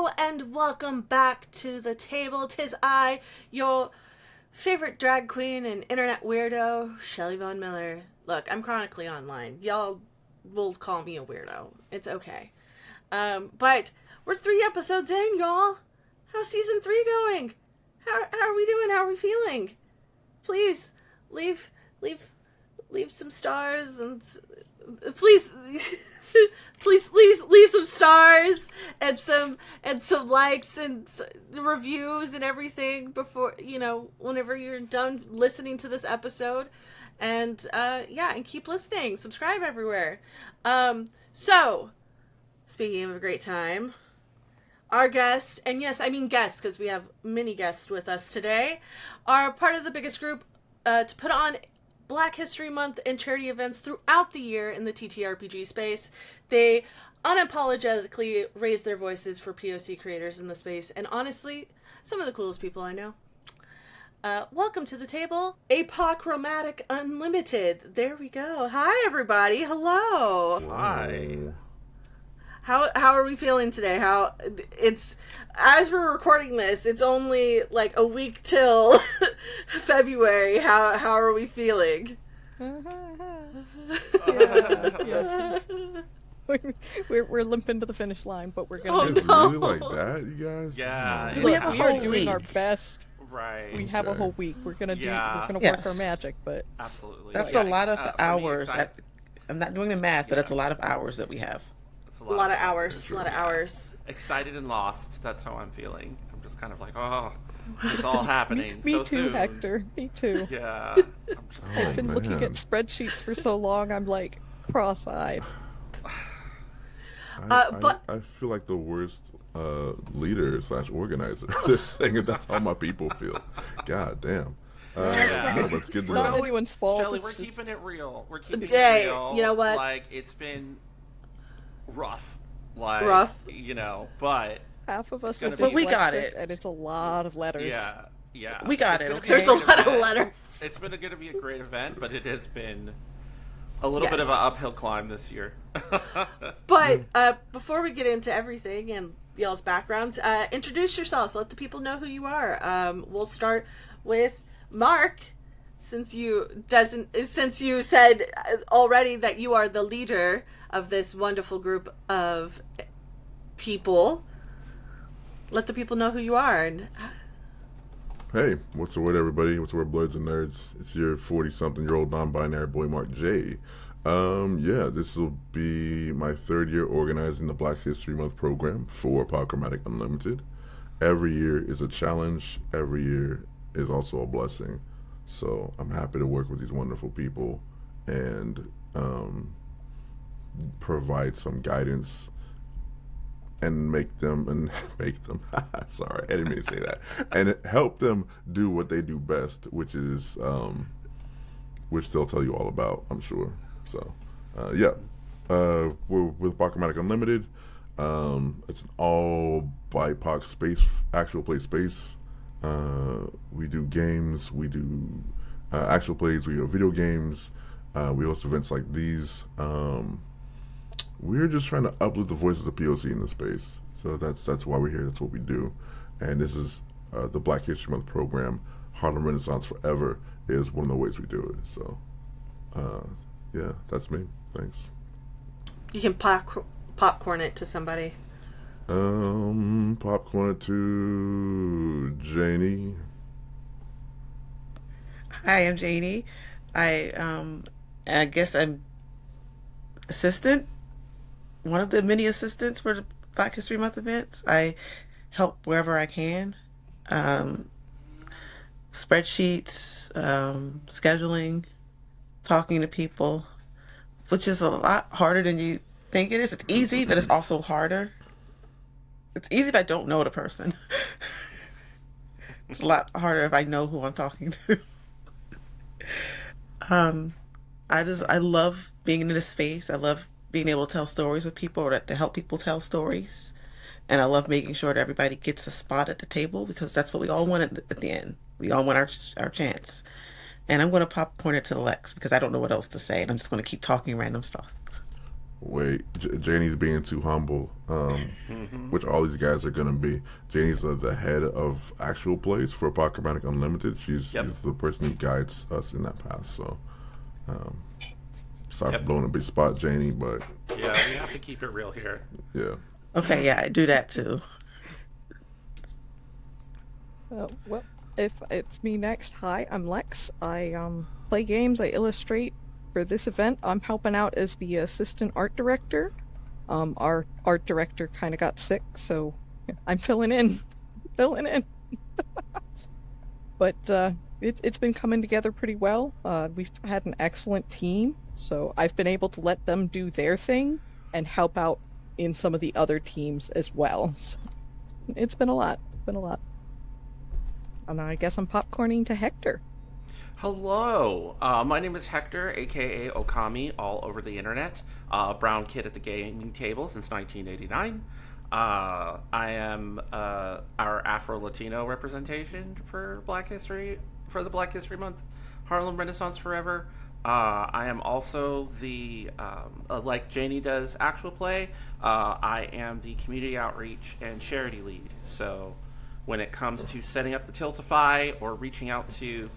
And welcome back to the table. 'Tis I, your favorite drag queen and internet weirdo, Shelly Von Miller. Look, I'm chronically online. Y'all will call me a weirdo. It's okay. But we're 3 episodes in, y'all. How's season 3 going? How are we doing? How are we feeling? Please leave some stars and please. Please leave some stars and some likes and reviews and everything before, whenever you're done listening to this episode. And and keep listening. Subscribe everywhere. So speaking of a great time, our guests, and yes, I mean guests because we have many guests with us today, are part of the biggest group to put on Black History Month and charity events throughout the year in the TTRPG space. They unapologetically raise their voices for POC creators in the space, and honestly, some of the coolest people I know. Welcome to the table, Apochromatic Unlimited. There we go. Hi, everybody. Hello. Hi. How are we feeling today? As we're recording this, it's only like a week till February. How are we feeling? We're limping to the finish line, but we're gonna. It's really like that, you guys? Yeah. We are doing our best. Right. We have a whole week. We're gonna work our magic, but absolutely. That's a lot of hours. I'm not doing the math, but it's a lot of hours that we have. A lot of hours. Excited and lost. That's how I'm feeling. I'm just kind of like, oh, it's all happening me so too, soon. Hector. Me too. Yeah. I've been looking at spreadsheets for so long. I'm like cross-eyed. I feel like the worst leader / organizer. Just saying it. That's how my people feel. God damn. No, but it's good to Not know. anyone's fault. Shelly, it's we're just... keeping it real. We're keeping it real. You know what? Like, it's been rough. But half of us are But we got dyslexic, it. and it's a lot of letters. Yeah. We got it, okay? There's a lot of letters. It's been going to be a great event, but it has been a little bit of an uphill climb this year. But before we get into everything and y'all's backgrounds, introduce yourselves. Let the people know who you are. We'll start with Mark, since you said already that you are the leader of this wonderful group of people. Let the people know who you are. And Hey, what's the word, everybody? What's the word, bloods and nerds? It's your 40-something-year-old non-binary boy, Mark J. This will be my 3rd year organizing the Black History Month program for Apochromatic Unlimited. Every year is a challenge. Every year is also a blessing. So I'm happy to work with these wonderful people and provide some guidance and make them sorry, I didn't mean to say that, and help them do what they do best, which is which they'll tell you all about, I'm sure. So we're with Apochromatic Unlimited. It's an all BIPOC space, actual play space. We do games, we do actual plays, we do video games, we host events like these. We're just trying to uplift the voices of POC in the space. So that's why we're here. That's what we do. And this is the Black History Month program. Harlem Renaissance Forever is one of the ways we do it. So, that's me. Thanks. you can popcorn it to somebody. Popcorn it to Janie. Hi, I'm Janie. I guess I'm assistant, one of the many assistants for the Black History Month events. I help wherever I can. Spreadsheets, scheduling, talking to people, which is a lot harder than you think it is. It's easy, but it's also harder. It's easy if I don't know the person. It's a lot harder if I know who I'm talking to. I love being in this space. I love being able to tell stories with people, or to help people tell stories. And I love making sure that everybody gets a spot at the table, because that's what we all want at the end. We all want our chance. And I'm going to popcorn it to Lex, because I don't know what else to say, and I'm just going to keep talking random stuff. Wait, Janie's being too humble, which all these guys are gonna be. Janie's the head of actual plays for Apochromatic Unlimited. She's the person who guides us in that path. So, sorry for blowing a big spot, Janie, but yeah, we have to keep it real here. Yeah. Okay, yeah, I do that too. Well, if it's me next, hi, I'm Lex. I play games, I illustrate. For this event, I'm helping out as the assistant art director. Our art director kind of got sick, so I'm filling in. But it's been coming together pretty well. We've had an excellent team, so I've been able to let them do their thing and help out in some of the other teams as well. So it's been a lot. And I guess I'm popcorning to Hector. Hello, my name is Hector, aka Okami, all over the internet. Brown kid at the gaming table since 1989. I am our Afro-Latino representation for Black History, for the Black History Month, Harlem Renaissance Forever. I am also the, like Janie does actual play, I am the community outreach and charity lead. So when it comes to setting up the Tiltify or reaching out to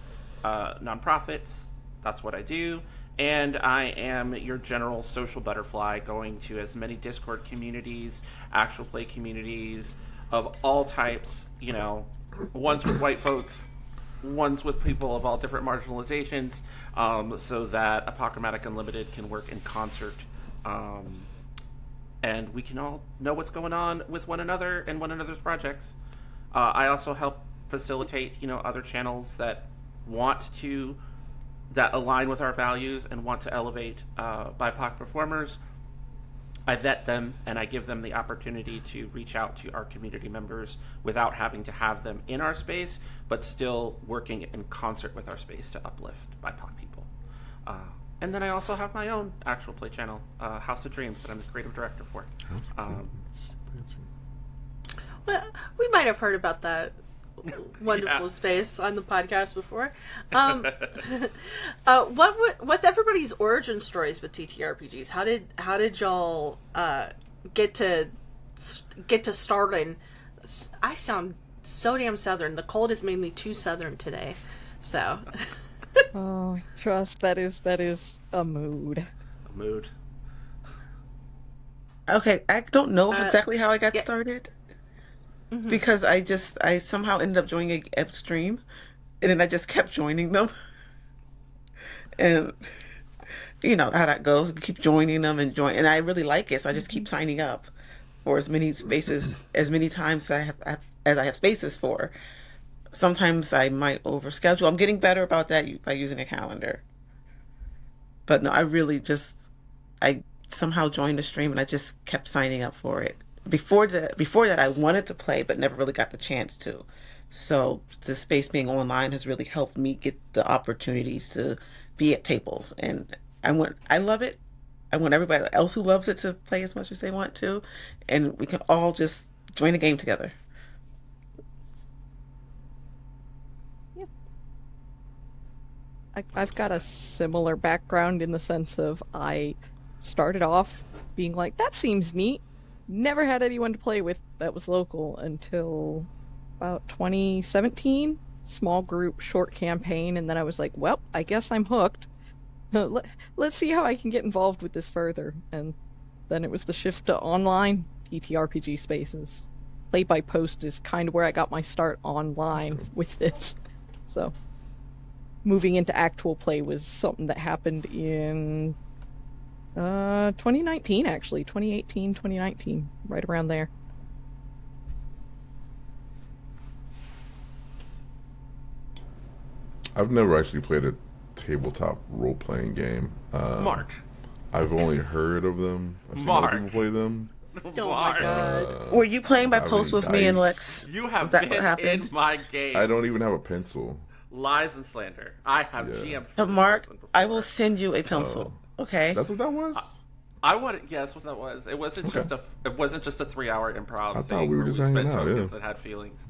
nonprofits, that's what I do. And I am your general social butterfly, going to as many Discord communities, actual play communities of all types, you know, ones with white folks, ones with people of all different marginalizations, so that Apochromatic Unlimited can work in concert, and we can all know what's going on with one another and one another's projects. I also help facilitate, you know, other channels that align with our values and want to elevate BIPOC performers. I vet them and I give them the opportunity to reach out to our community members without having to have them in our space, but still working in concert with our space to uplift BIPOC people. And then I also have my own actual play channel, House of Dreams, that I'm the creative director for. Well, we might have heard about that wonderful space on the podcast before. What's everybody's origin stories with TTRPGs? How did y'all get to starting? I sound so damn southern. The cold has made me too southern today. So. Oh, trust, that is a mood. A mood. Okay, I don't know exactly how I got started. Mm-hmm. Because I somehow ended up joining a stream, and then I just kept joining them. And you know how that goes. You keep joining them and and I really like it, so I just keep signing up for as many spaces, as many times as I have spaces for. Sometimes I might overschedule. I'm getting better about that by using a calendar. But no, I somehow joined the stream and I just kept signing up for it. Before that, I wanted to play, but never really got the chance to. So the space being online has really helped me get the opportunities to be at tables, and I love it. I want everybody else who loves it to play as much as they want to, and we can all just join the game together. Yeah. I've got a similar background in the sense of I started off being like, that seems neat. Never had anyone to play with that was local until about 2017. Small group, short campaign, and then I was like, well, I guess I'm hooked. Let's see how I can get involved with this further. And then it was the shift to online TTRPG spaces. Play by post is kind of where I got my start online with this. So moving into actual play was something that happened in 2019, actually. 2018, 2019, right around there. I've never actually played a tabletop role-playing game. Mark. I've only heard of them. I've seen Mark. other people play them. Oh my god. Were you playing by I post mean, with me and dice. Lex? You have Was that what been happened? in my game. I don't even have a pencil. Lies and slander. I have Yeah. GM. Mark, I will send you a pencil. Okay. That's what that was? I wanted. Yes, what that was. It wasn't just a. It wasn't just a 3-hour improv I thought thing we were where just we spent hanging out, tokens yeah. and had feelings.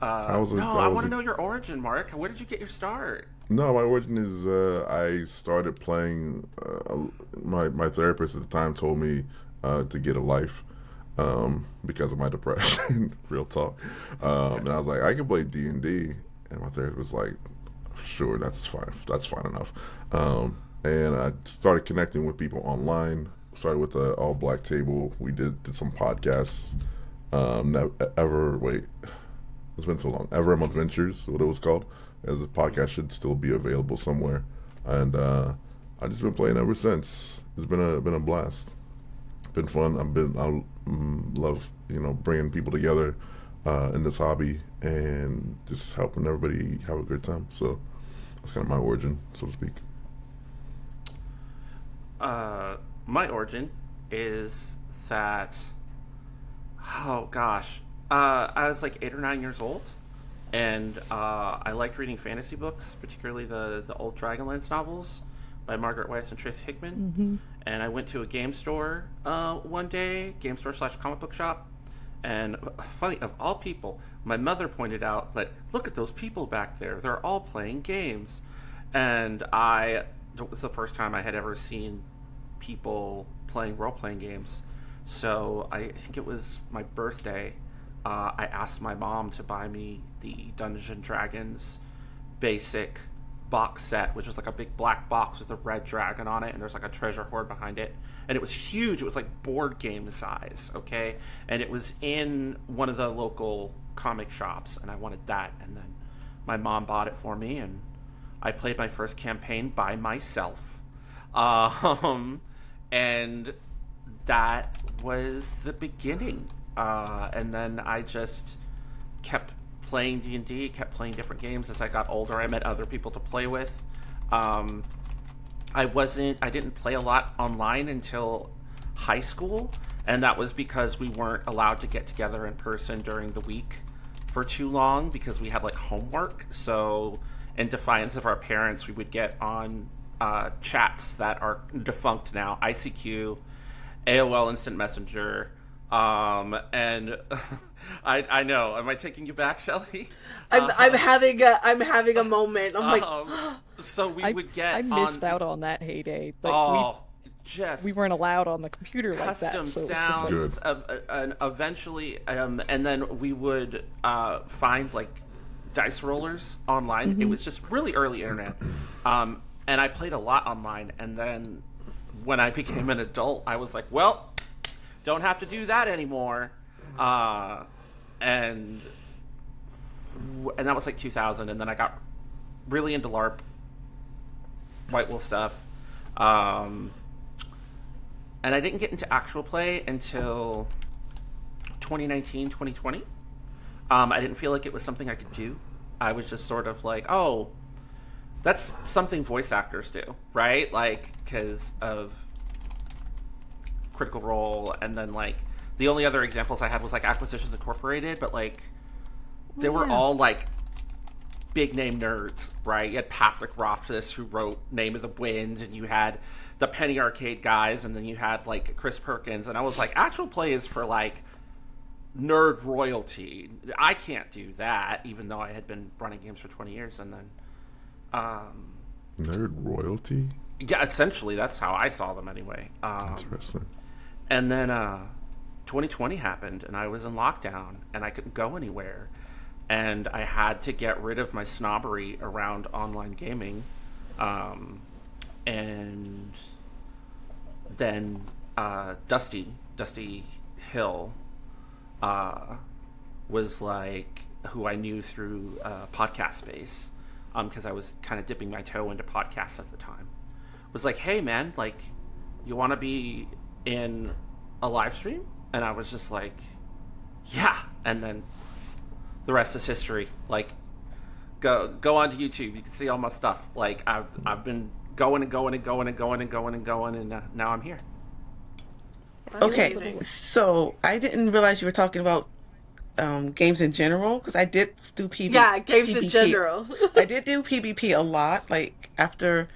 I was I want to know your origin, Mark. Where did you get your start? No, my origin is I started playing. My therapist at the time told me to get a life because of my depression. Real talk. And I was like, I can play D&D, and my therapist was like, sure, that's fine. That's fine enough. And I started connecting with people online. Started with the all black table. We did some podcasts. Ever wait, it's been so long. Ever Adventures, what it was called. As a podcast should still be available somewhere, and I've just been playing ever since. It's been a blast. Been fun. Love bringing people together in this hobby and just helping everybody have a good time. So that's kind of my origin, so to speak. My origin is that, oh gosh, I was like 8 or 9 years old, and I liked reading fantasy books, particularly the old Dragonlance novels by Margaret Weiss and Trace Hickman. And I went to a game store one day, game store / comic book shop, and funny, of all people, my mother pointed out that, look at those people back there, they're all playing games. And it was the first time I had ever seen people playing role-playing games. So I think it was my birthday. I asked my mom to buy me the Dungeons and Dragons basic box set, which was like a big black box with a red dragon on it, and there's like a treasure hoard behind it, and it was huge. It was like board game size, okay? And it was in one of the local comic shops, and I wanted that. And then my mom bought it for me, and I played my first campaign by myself. And that was the beginning. And then I just kept playing D&D, kept playing different games. As I got older, I met other people to play with. I didn't play a lot online until high school, and that was because we weren't allowed to get together in person during the week for too long because we had like homework. So in defiance of our parents, we would get on chats that are defunct now, ICQ, AOL Instant Messenger, and I know. Am I taking you back, Shelly? I'm having a moment. I'm like, so we would get. I missed out on that heyday. Just we weren't allowed on the computer like that. Custom So sounds, and eventually, and then we would find like dice rollers online. It was just really early internet, and I played a lot online. And then when I became an adult, I was like, well, don't have to do that anymore. And that was like 2000, and then I got really into LARP, White Wolf stuff, and I didn't get into actual play until 2019, 2020. I didn't feel like it was something I could do. I was just sort of like, oh, that's something voice actors do, right? Like, because of Critical Role, and then like the only other examples I had was like Acquisitions Incorporated, but like they were all like big name nerds, right? You had Patrick Rothfuss, who wrote Name of the Wind, and you had the Penny Arcade guys, and then you had like Chris Perkins, and I was like, actual play is for like nerd royalty. I can't do that, even though I had been running games for 20 years. And then nerd royalty? Yeah, essentially that's how I saw them anyway. Interesting. And then 2020 happened, and I was in lockdown, and I couldn't go anywhere, and I had to get rid of my snobbery around online gaming. And then Dusty Hill was like who I knew through podcast space, because I was kind of dipping my toe into podcasts at the time. Was like, hey man, like, you want to be in a live stream? And I was just like, yeah. And then the rest is history. Like, go onto YouTube. You can see all my stuff. Like, I've been going, and now I'm here. that's Okay, amazing. so I didn't realize you were talking about games in general, because I did do Yeah, games in PvP. general. I did do PvP a lot. Like after,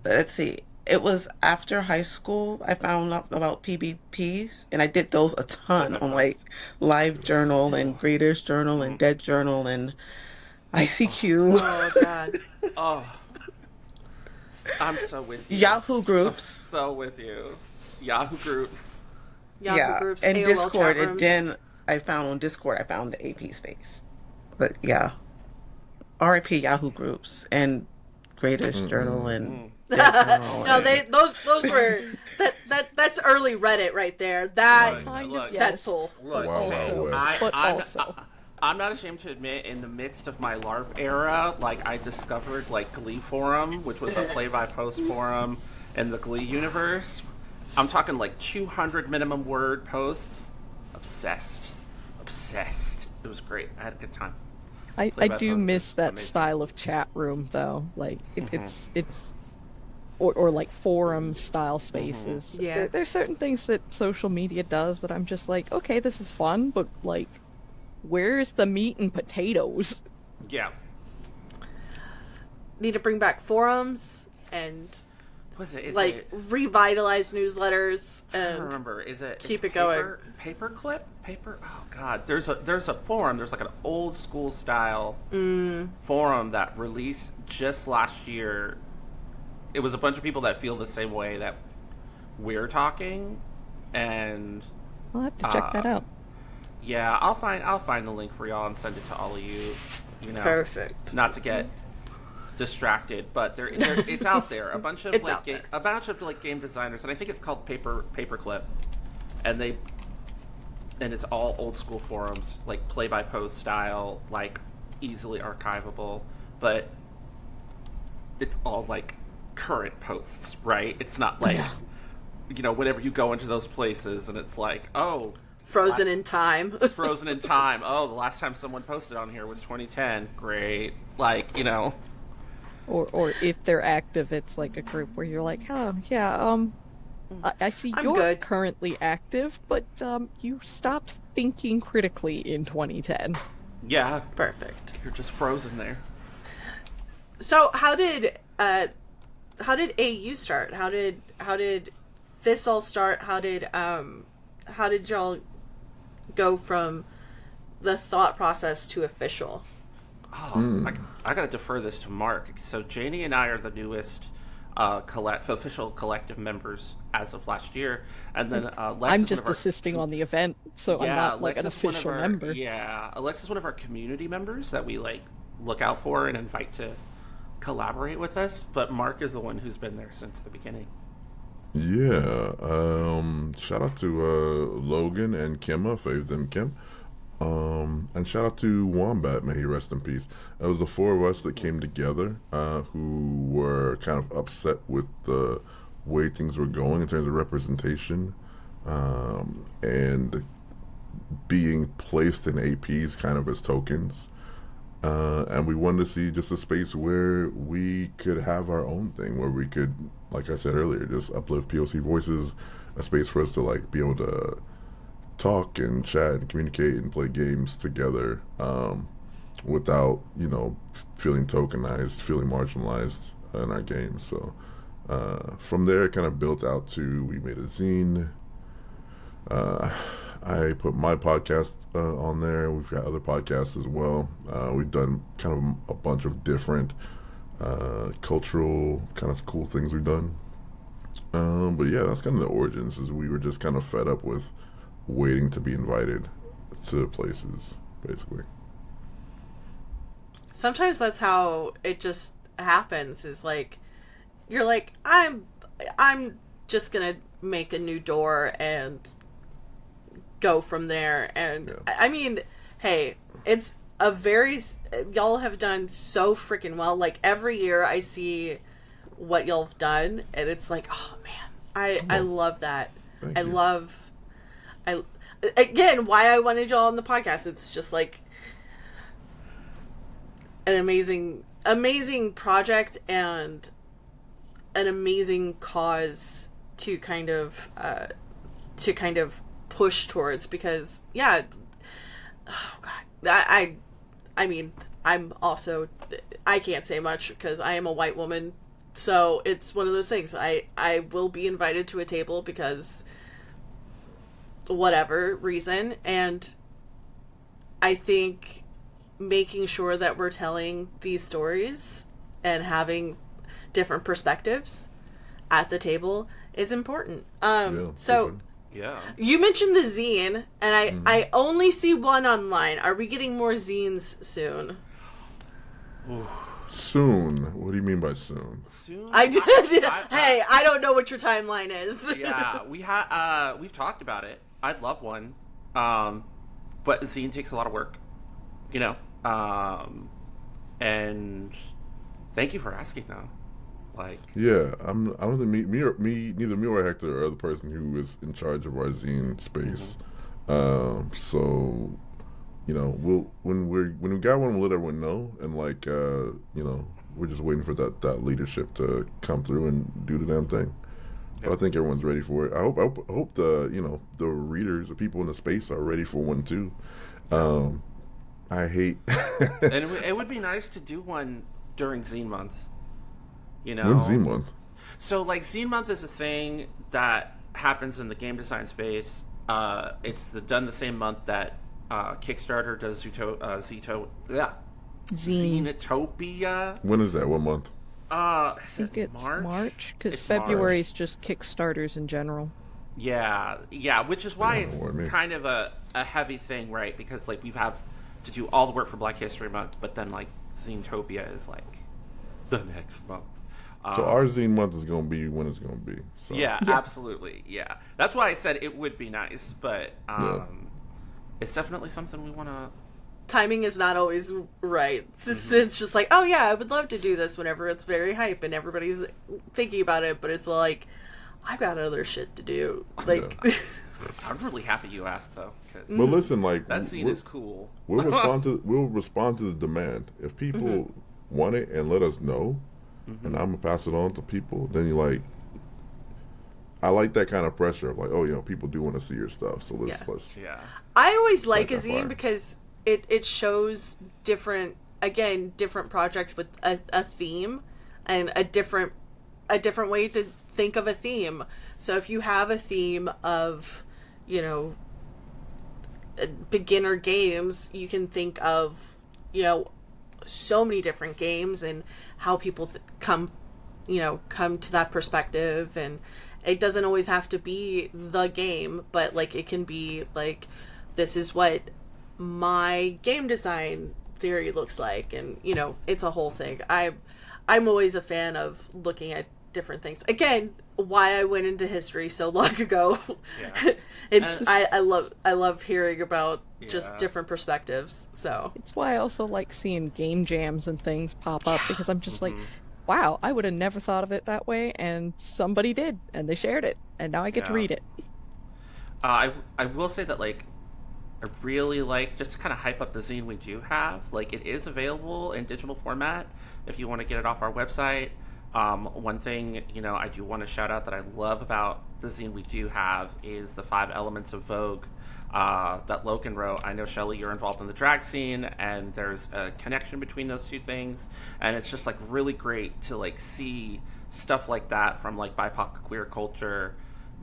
let's see, it was after high school I found out about PvPs, and I did those a ton on like Live Journal and Greeters Journal and Dead Journal, and ICQ, Oh God. Oh, I'm so with you. Yahoo I'm groups. so with you. Yahoo groups. Yahoo Yeah, groups, and AOL Discord. chat And rooms. then I found on Discord, I found the AP space. But yeah, RIP Yahoo groups and Greatest Journal and Mm. Dead Journal. No, And those were that's early Reddit right there. That Look, Kind of look, yes, cesspool. look. but Wow, Wow also, West. but I'm, also, I'm not ashamed to admit, in the midst of my LARP era, like I discovered like Glee Forum, which was a play-by-post forum in the Glee universe. I'm talking like 200 minimum word posts. Obsessed, obsessed. It was great. I had a good time. I Play by do post miss is that amazing. style of chat room though. Like it's or like forum style spaces. Yeah. There's certain things that social media does that I'm just like, okay, this is fun, but like, where's the meat and potatoes? Yeah. Need to bring back forums and Was it? Is like it? revitalize newsletters I don't and remember. Is it? keep it's it going. Paperclip. Paper. Oh God. There's a forum. There's like an old school style forum that released just last year. It was a bunch of people that feel the same way that we're talking, and I'll have to check that out. yeah, I'll find the link for y'all and send it to all of you. You know, Perfect. Not to get distracted, but it's out there. A bunch of It's like out there. a bunch of like game designers, and I think it's called Paperclip, and it's all old school forums, like play by post style, like easily archivable, but it's all like current posts, right? It's not like whenever you go into those places and it's like, oh, Frozen in time. frozen in time. Oh, the last time someone posted on here was 2010. Great, like Or if they're active, it's like a group where you're like, oh yeah, I see I'm you're good. currently active, but you stopped thinking critically in 2010. yeah, Perfect. you're just frozen there. So how did AU start? How did this all start? How did y'all go from the thought process to official? Oh, I gotta defer this to Mark. So Janie and I are the newest official collective members as of last year, and then Lex I'm is just one of our assisting on the event, so I'm not like Lex an is one of official our- member. Yeah, Alex is one of our community members that we like look out for and invite to collaborate with us. But Mark is the one who's been there since the beginning. Yeah. Shout out to Logan and Kimma, Faith and Kim. And shout out to Wombat, may he rest in peace. It was the four of us that came together, who were kind of upset with the way things were going in terms of representation, and being placed in APs kind of as tokens. And we wanted to see just a space where we could have our own thing, where we could, like I said earlier, just uplift POC voices, a space for us to like be able to talk and chat and communicate and play games together, without feeling tokenized, feeling marginalized in our games. So from there, it kind of built out to we made a zine. I put my podcast on there. We've got other podcasts as well. We've done kind of a bunch of different cultural kind of cool things we've done. But yeah, that's kind of the origins. Is we were just kind of fed up with waiting to be invited to places, basically. Sometimes that's how it just happens. Is like you're like I'm just gonna make a new door and go from there. And I mean, hey, it's a very y'all have done so freaking well. Like every year I see what y'all have done, and it's like, oh man, I love that. Thank I you. love. Again, why I wanted y'all on the podcast. It's just like an amazing project and an amazing cause to kind of push towards, because oh god, I mean, I'm also, I can't say much because I am a white woman, so it's one of those things. I will be invited to a table because whatever reason, and I think making sure that we're telling these stories and having different perspectives at the table is important. So Yeah. you mentioned the zine, and I only see one online. Are we getting more zines soon? Soon? What do you mean by soon? Soon. Hey, I don't know what your timeline is. Yeah, we've talked about it. I'd love one, but zine takes a lot of work, you know. And thank you for asking, though. Like, yeah, I don't think neither me or Hector are the person who is in charge of our zine space. So, you know, when we got one, we'll let everyone know, and like, you know, we're just waiting for that leadership to come through and do the damn thing. But I think everyone's ready for it. I hope the, you know, the readers, the people in the space are ready for one too. I hate. And it would be nice to do one during Zine Month. You know, when's Zine Month? So, like, Zine Month is a thing that happens in the game design space. It's done the same month that Kickstarter does Zenitopia. When is that? What month? I think it's March, because February's just Kickstarters in general. Yeah, which is why it's kind of a heavy thing, right? Because, like, we have to do all the work for Black History Month, but then, like, Zenitopia is, like, the next month. So our Zine Month is going to be when it's going to be. So. Yeah, absolutely, yeah. That's why I said it would be nice, but it's definitely something we want to... Timing is not always right. It's just like, oh yeah, I would love to do this whenever it's very hype and everybody's thinking about it, but it's like, I've got other shit to do. Like, I'm really happy you asked, though. But listen, like, that scene is cool. We'll respond to the demand. If people want it and let us know, and I'm gonna pass it on to people, then you like. I like that kind of pressure of like, oh, you know, people do want to see your stuff, so let's. Yeah. I always like a zine because it shows different projects with a theme and a different way to think of a theme. So if you have a theme of, you know, beginner games, you can think of, you know, so many different games and how people come to that perspective. And it doesn't always have to be the game, but like it can be like, this is what my game design theory looks like, and you know, it's a whole thing. I'm always a fan of looking at different things. Again, why I went into history so long ago. I love hearing about just different perspectives. So it's why I also like seeing game jams and things pop up, because I'm just like, wow, I would have never thought of it that way, and somebody did, and they shared it, and now I get to read it. I will say that, like, I really like, just to kind of hype up the zine we do have, like, it is available in digital format if you want to get it off our website. One thing, you know, I do want to shout out that I love about the zine we do have is the 5 Elements of Vogue that Logan wrote. I know, Shelly, you're involved in the drag scene, and there's a connection between those two things, and it's just, like, really great to, like, see stuff like that from, like, BIPOC queer culture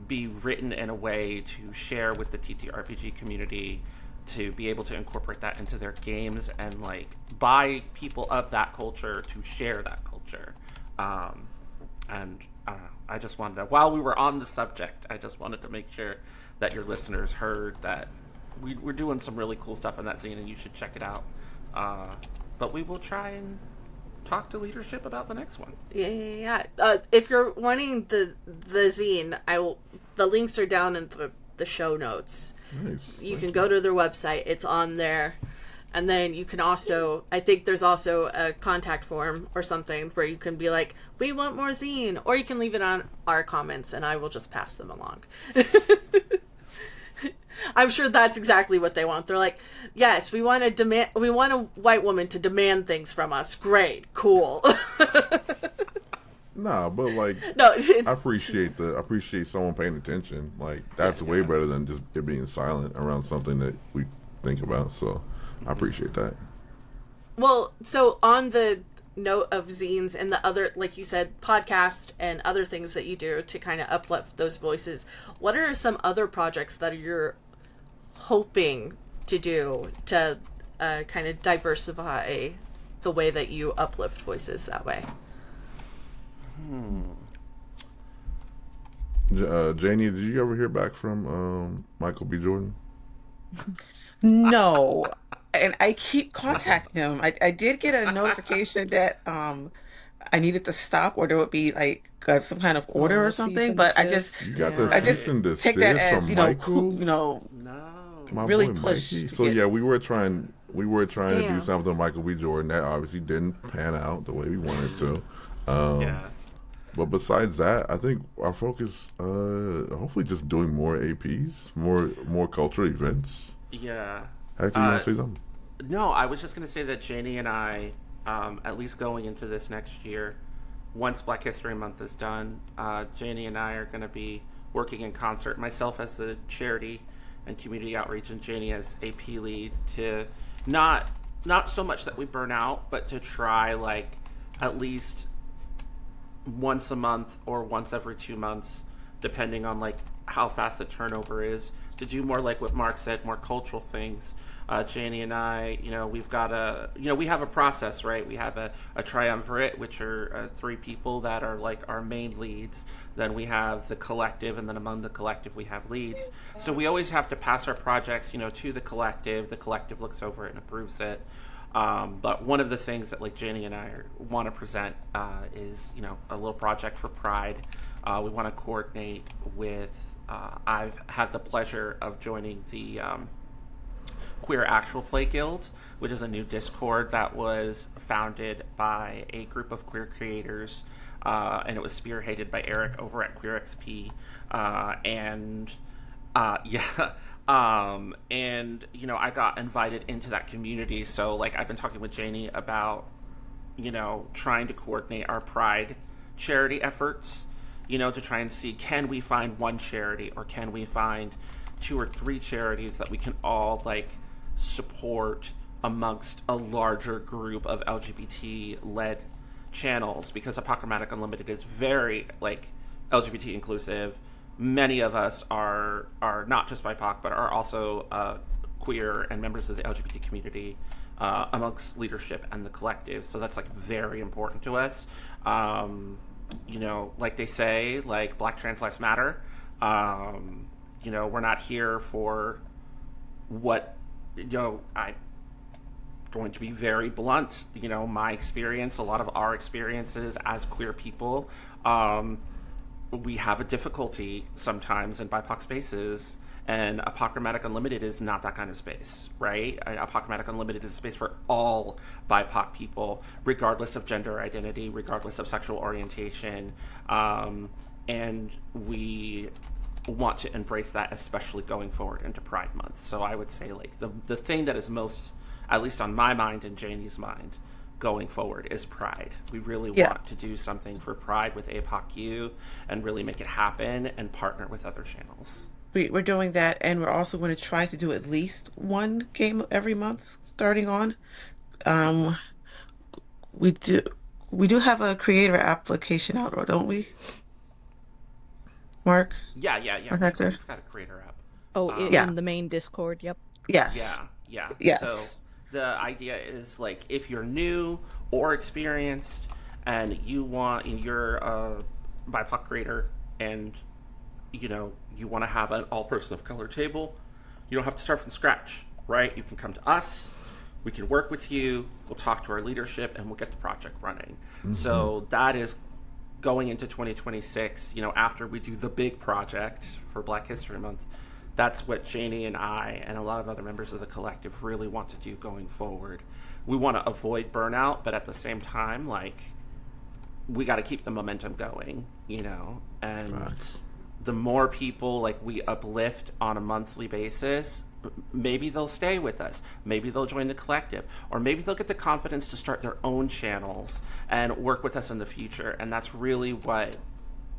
be written in a way to share with the TTRPG community, to be able to incorporate that into their games, and, like, by people of that culture to share that culture. And I don't know, I just wanted to, while we were on the subject, I just wanted to make sure that your listeners heard that we're doing some really cool stuff in that zine, and you should check it out. But we will try and talk to leadership about the next one. Yeah. If you're wanting the zine, the links are down in the show notes. Nice. You can go to their website. It's on there. And then you can also, I think there's also a contact form or something where you can be like, we want more zine. Or you can leave it on our comments and I will just pass them along. I'm sure that's exactly what they want. They're like, yes, we want a white woman to demand things from us. Great, cool. Nah, but like, no, I appreciate someone paying attention. Like, that's way better than just it being silent around something that we think about. So I appreciate that. Well, so on the note of zines and the other, like you said, podcast and other things that you do to kind of uplift those voices, what are some other projects that you're hoping to do to kind of diversify the way that you uplift voices that way? Janie, did you ever hear back from Michael B. Jordan? No. And I keep contacting him. I did get a notification that I needed to stop, or there would be like some kind of order or Oh, cease something, and but desist. You got the I cease just and take that desist as, from Michael? No. My really boy push Mikey. to So get. yeah, we were trying to do Damn. something with Michael B. Jordan that obviously didn't pan out the way we wanted to. Yeah. But besides that, I think our focus, hopefully, just doing more APs, more cultural events. Yeah. Hector, you want to say something? No, I was just going to say that Janie and I, at least going into this next year, once Black History Month is done, Janie and I are going to be working in concert, myself as the charity and community outreach, and Janie as AP lead, to not so much that we burn out, but to try like at least once a month or once every 2 months, depending on like how fast the turnover is, to do more like what Mark said, more cultural things. Janie and I, we've got we have a process, right? We have a triumvirate, which are 3 people that are like our main leads. Then we have the collective, and then among the collective we have leads. So we always have to pass our projects, to the collective. The collective looks over it and approves it. But one of the things that like Janie and I want to present is, a little project for Pride. We want to coordinate with, I've had the pleasure of joining the Queer Actual Play Guild, which is a new Discord that was founded by a group of queer creators, and it was spearheaded by Eric over at Queer XP. I got invited into that community. So like I've been talking with Janie about, trying to coordinate our Pride charity efforts, to try and see, can we find one charity, or can we find 2 or 3 charities that we can all like support amongst a larger group of LGBT-led channels, because Apochromatic Unlimited is very like LGBT inclusive. Many of us are not just BIPOC, but are also queer and members of the LGBT community amongst leadership and the collective. So that's like very important to us. Like they say, like Black trans lives matter. We're not here for what, I'm going to be very blunt. My experience, a lot of our experiences as queer people, we have a difficulty sometimes in BIPOC spaces, and Apochromatic Unlimited is not that kind of space, right? Apochromatic Unlimited is a space for all BIPOC people, regardless of gender identity, regardless of sexual orientation, and we want to embrace that, especially going forward into Pride Month. So I would say like the thing that is most, at least on my mind and Janie's mind, going forward is Pride. We really want to do something for Pride with APOCU and really make it happen and partner with other channels. We're doing that, and we're also going to try to do at least one game every month starting on. We do have a creator application out, don't we? Mark? Yeah. Or Hector? We've got a creator app. Oh, in the main Discord, yep. Yes. Yeah. Yes. So the idea is like, if you're new or experienced and you're a BIPOC creator, and you want to have an all person of color table, you don't have to start from scratch, right? You can come to us, we can work with you, we'll talk to our leadership, and we'll get the project running. Mm-hmm. So that is going into 2026, after we do the big project for Black History Month. That's what Janie and I and a lot of other members of the collective really want to do going forward. We want to avoid burnout, but at the same time, like, we got to keep the momentum going, and Facts. The more people like we uplift on a monthly basis, maybe they'll stay with us, maybe they'll join the collective, or maybe they'll get the confidence to start their own channels and work with us in the future. And that's really what,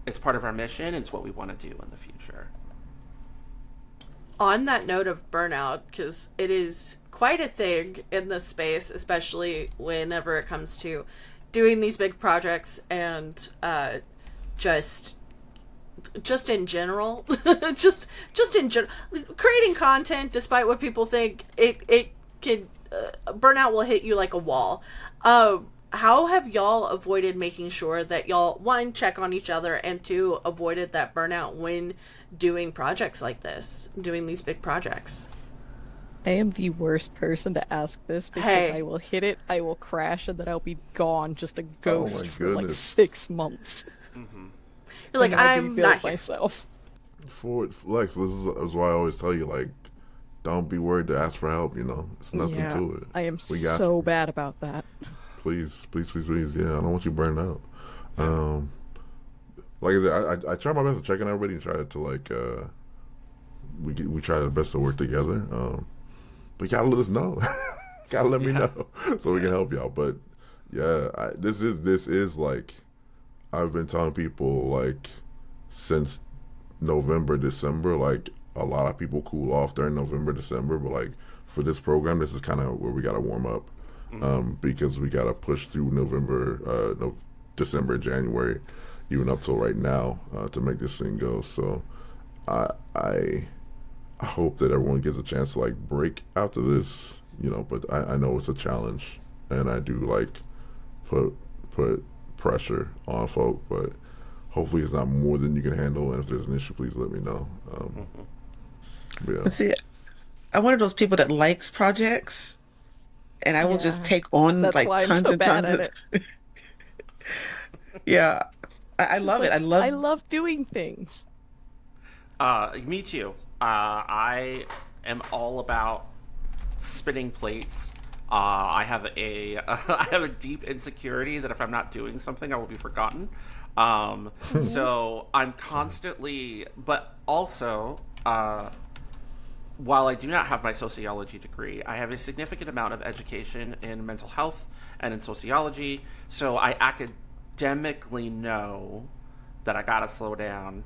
it's part of our mission, it's what we want to do in the future. On that note of burnout, because it is quite a thing in this space, especially whenever it comes to doing these big projects and just in general, just in general, creating content, despite what people think, it can burnout will hit you like a wall. How have y'all avoided making sure that y'all, one, check on each other, and two, avoided that burnout when doing projects like this, doing these big projects? I am the worst person to ask this because Hey. I will hit it, I will crash, and then I'll be gone, just a Oh ghost my for like goodness. 6 months. You're like, And I I'm rebuild not here. myself. Lex, this is why I always tell you, like, don't be worried to ask for help. It's nothing Yeah, to it. I am We got so you. bad about that. Please. Yeah, I don't want you burned out. Like I said, I try my best to check on everybody and try to like we try our best to work together. But you gotta let us know. Gotta let me know so we can help y'all. But yeah, this is like I've been telling people like since November, December. Like a lot of people cool off during November, December, but like for this program, this is kind of where we gotta warm up. Because we got to push through November, December, January, even up till right now to make this thing go. So I hope that everyone gets a chance to like break after this, but I know it's a challenge, and I do like put pressure on folk, but hopefully it's not more than you can handle, and if there's an issue, please let me know. Yeah. See, I'm one of those people that likes projects, and I will just Yeah. take on That's like why I'm tons so and bad tons at of. it. Yeah, I love it. Like, I I love. love doing things. Me too. I am all about spinning plates. I have I have a deep insecurity that if I'm not doing something, I will be forgotten. So I'm constantly, but also, while I do not have my sociology degree, I have a significant amount of education in mental health and in sociology. So I academically know that I gotta slow down.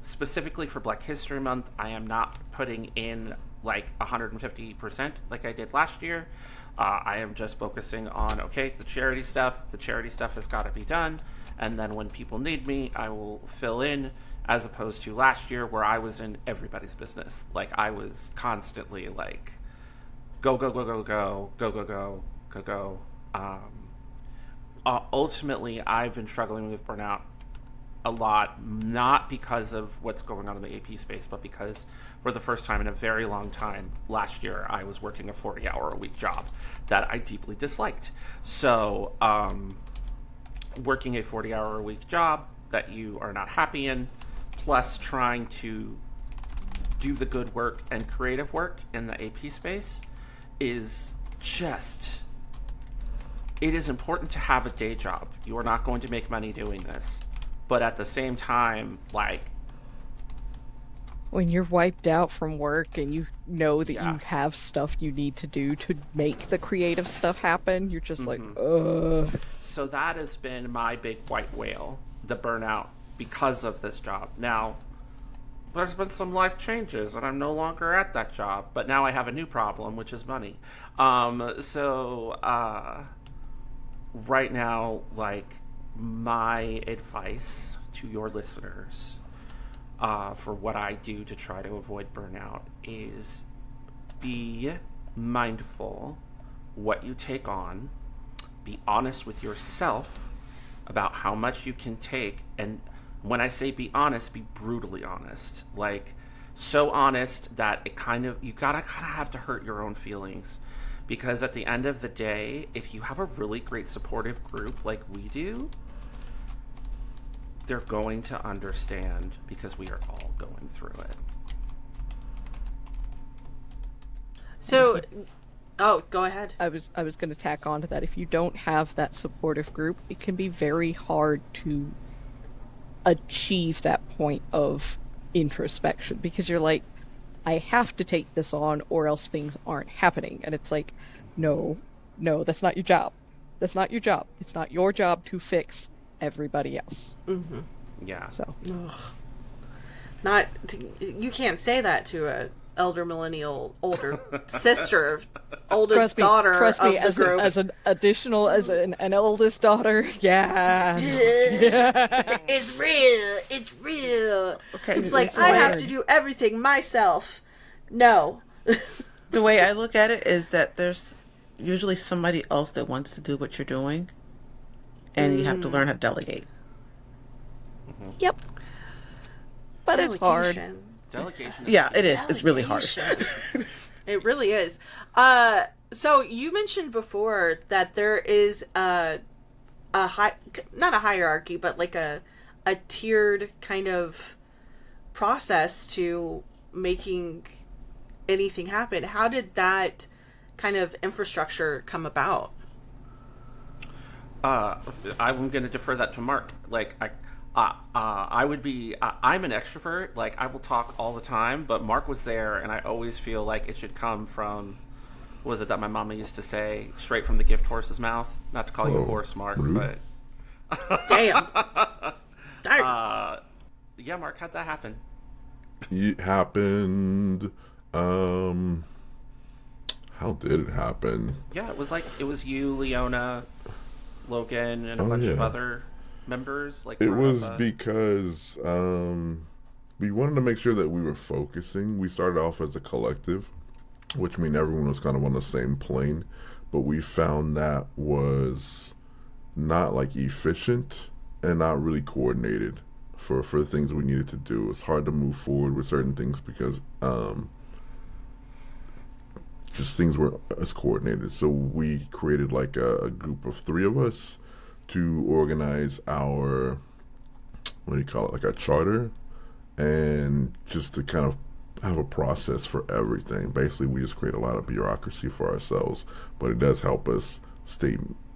Specifically for Black History Month, I am not putting in like 150% like I did last year. I am just focusing on, okay, the charity stuff. The charity stuff has got to be done. And then when people need me, I will fill in, as opposed to last year where I was in everybody's business. Like I was constantly like, go, go, go, go, go, go, go, go, go, go. Ultimately, I've been struggling with burnout a lot, not because of what's going on in the AP space, but because for the first time in a very long time last year, I was working a 40-hour-a-week job that I deeply disliked. So, working a 40-hour-a-week job that you are not happy in, plus trying to do the good work and creative work in the AP space is just... It is important to have a day job. You are not going to make money doing this. But at the same time, like... When you're wiped out from work and you know that Yeah. you have stuff you need to do to make the creative stuff happen, you're just like, So that has been my big white whale, the burnout, because of this job. Now, there's been some life changes, and I'm no longer at that job. But now I have a new problem, which is money. Right now, like, my advice to your listeners for what I do to try to avoid burnout is be mindful what you take on, be honest with yourself about how much you can take, and when I say be honest, be brutally honest. Like, so honest that it you gotta have to hurt your own feelings. Because at the end of the day, if you have a really great supportive group like we do, they're going to understand because we are all going through it. So, go ahead. I was going to tack on to that. If you don't have that supportive group, it can be very hard to achieve that point of introspection because you're like, I have to take this on or else things aren't happening. And it's like, no, that's not your job. That's not your job. It's not your job to fix everybody else. Mm-hmm. Yeah. So, You can't say that to a elder millennial, older sister, oldest daughter trust me, of the group. as an additional, as an eldest daughter, yeah. It's real. It's real. Okay, It's like, it's I have hard. to do everything myself. No. The way I look at it is that there's usually somebody else that wants to do what you're doing, and you have to learn how to delegate. Yep. But it's hard. Delegation. Yeah, it is. It's really hard. It really is. So you mentioned before that there is not a hierarchy, but like a tiered kind of process to making anything happen. How did that kind of infrastructure come about? I'm going to defer that to Mark. Like, I would be. I'm an extrovert. Like, I will talk all the time. But Mark was there, and I always feel like it should come from. What was it that my mama used to say? Straight from the gift horse's mouth. Not to call you a horse, Mark, rude. but. Damn. Yeah, Mark, how'd that happen? It happened. How did it happen? Yeah, it was you, Leona, Logan, and a bunch of other members. Like, it was because we wanted to make sure that we were focusing. We started off as a collective, which means everyone was kind of on the same plane, but we found that was not like efficient and not really coordinated for the things we needed to do. It's hard to move forward with certain things because just things weren't as coordinated. So we created like a group of 3 of us to organize our, what do you call it, like our charter, and just to kind of have a process for everything. Basically, we just create a lot of bureaucracy for ourselves, but it does help us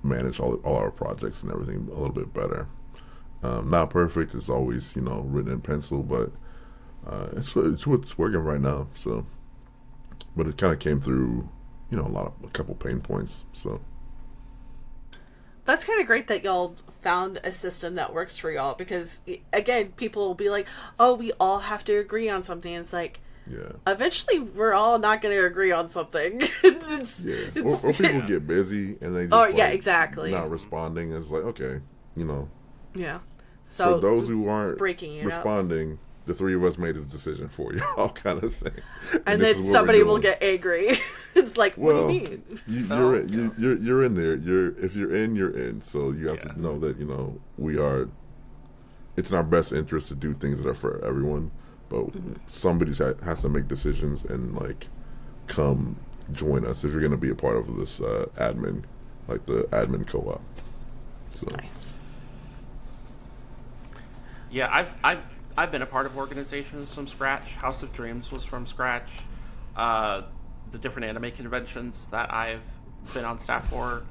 manage all our projects and everything a little bit better. Not perfect. It's always, written in pencil, but it's what's working right now. So, but it kind of came through, a couple pain points. So that's kind of great that y'all found a system that works for y'all, because again, people will be like, "Oh, we all have to agree on something." And it's like, yeah, eventually we're all not going to agree on something. Or people get busy and they just exactly not responding. It's like, okay, Yeah. So for those who aren't breaking responding, the 3 of us made this decision for you, all kind of thing. And then somebody will get angry. It's like, what do you mean? You're in there. If you're in, you're in. So you have to know that we are. It's in our best interest to do things that are for everyone, but somebody has to make decisions and come join us if you're going to be a part of this admin, like the admin co-op. So. Nice. Yeah, I've been a part of organizations from scratch. House of Dreams was from scratch. The different anime conventions that I've been on staff for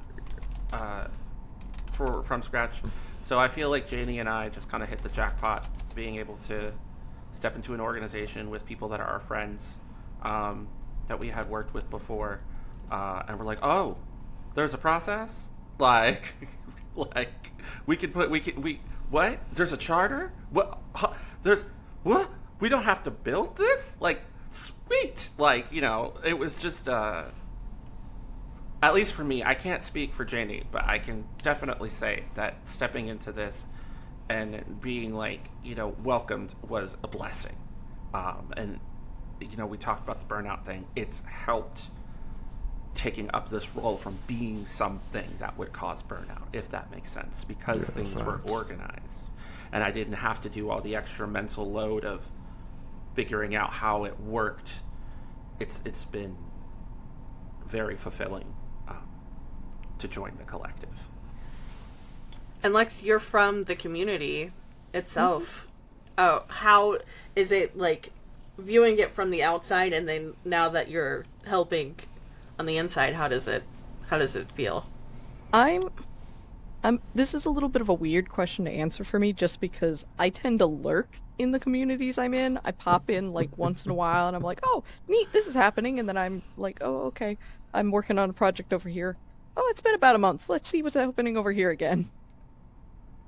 from scratch. So I feel like Janie and I just kind of hit the jackpot, being able to step into an organization with people that are our friends, that we had worked with before, and we're like, oh, there's a process, like what? There's a charter? What? What? We don't have to build this? Like, sweet! It was just, at least for me, I can't speak for Janie, but I can definitely say that stepping into this and being, welcomed was a blessing. And, we talked about the burnout thing. It's helped taking up this role from being something that would cause burnout, if that makes sense, because things were organized and I didn't have to do all the extra mental load of figuring out how it worked. It's been very fulfilling to join the collective. And Lex, you're from the community itself. Oh, how is it viewing it from the outside, and then now that you're helping on the inside, how does it feel? This is a little bit of a weird question to answer for me, just because I tend to lurk in the communities I'm in. I pop in once in a while and I'm like, oh, neat, this is happening, and then I'm like, oh, okay, I'm working on a project over here. Oh, it's been about a month. Let's see what's happening over here again.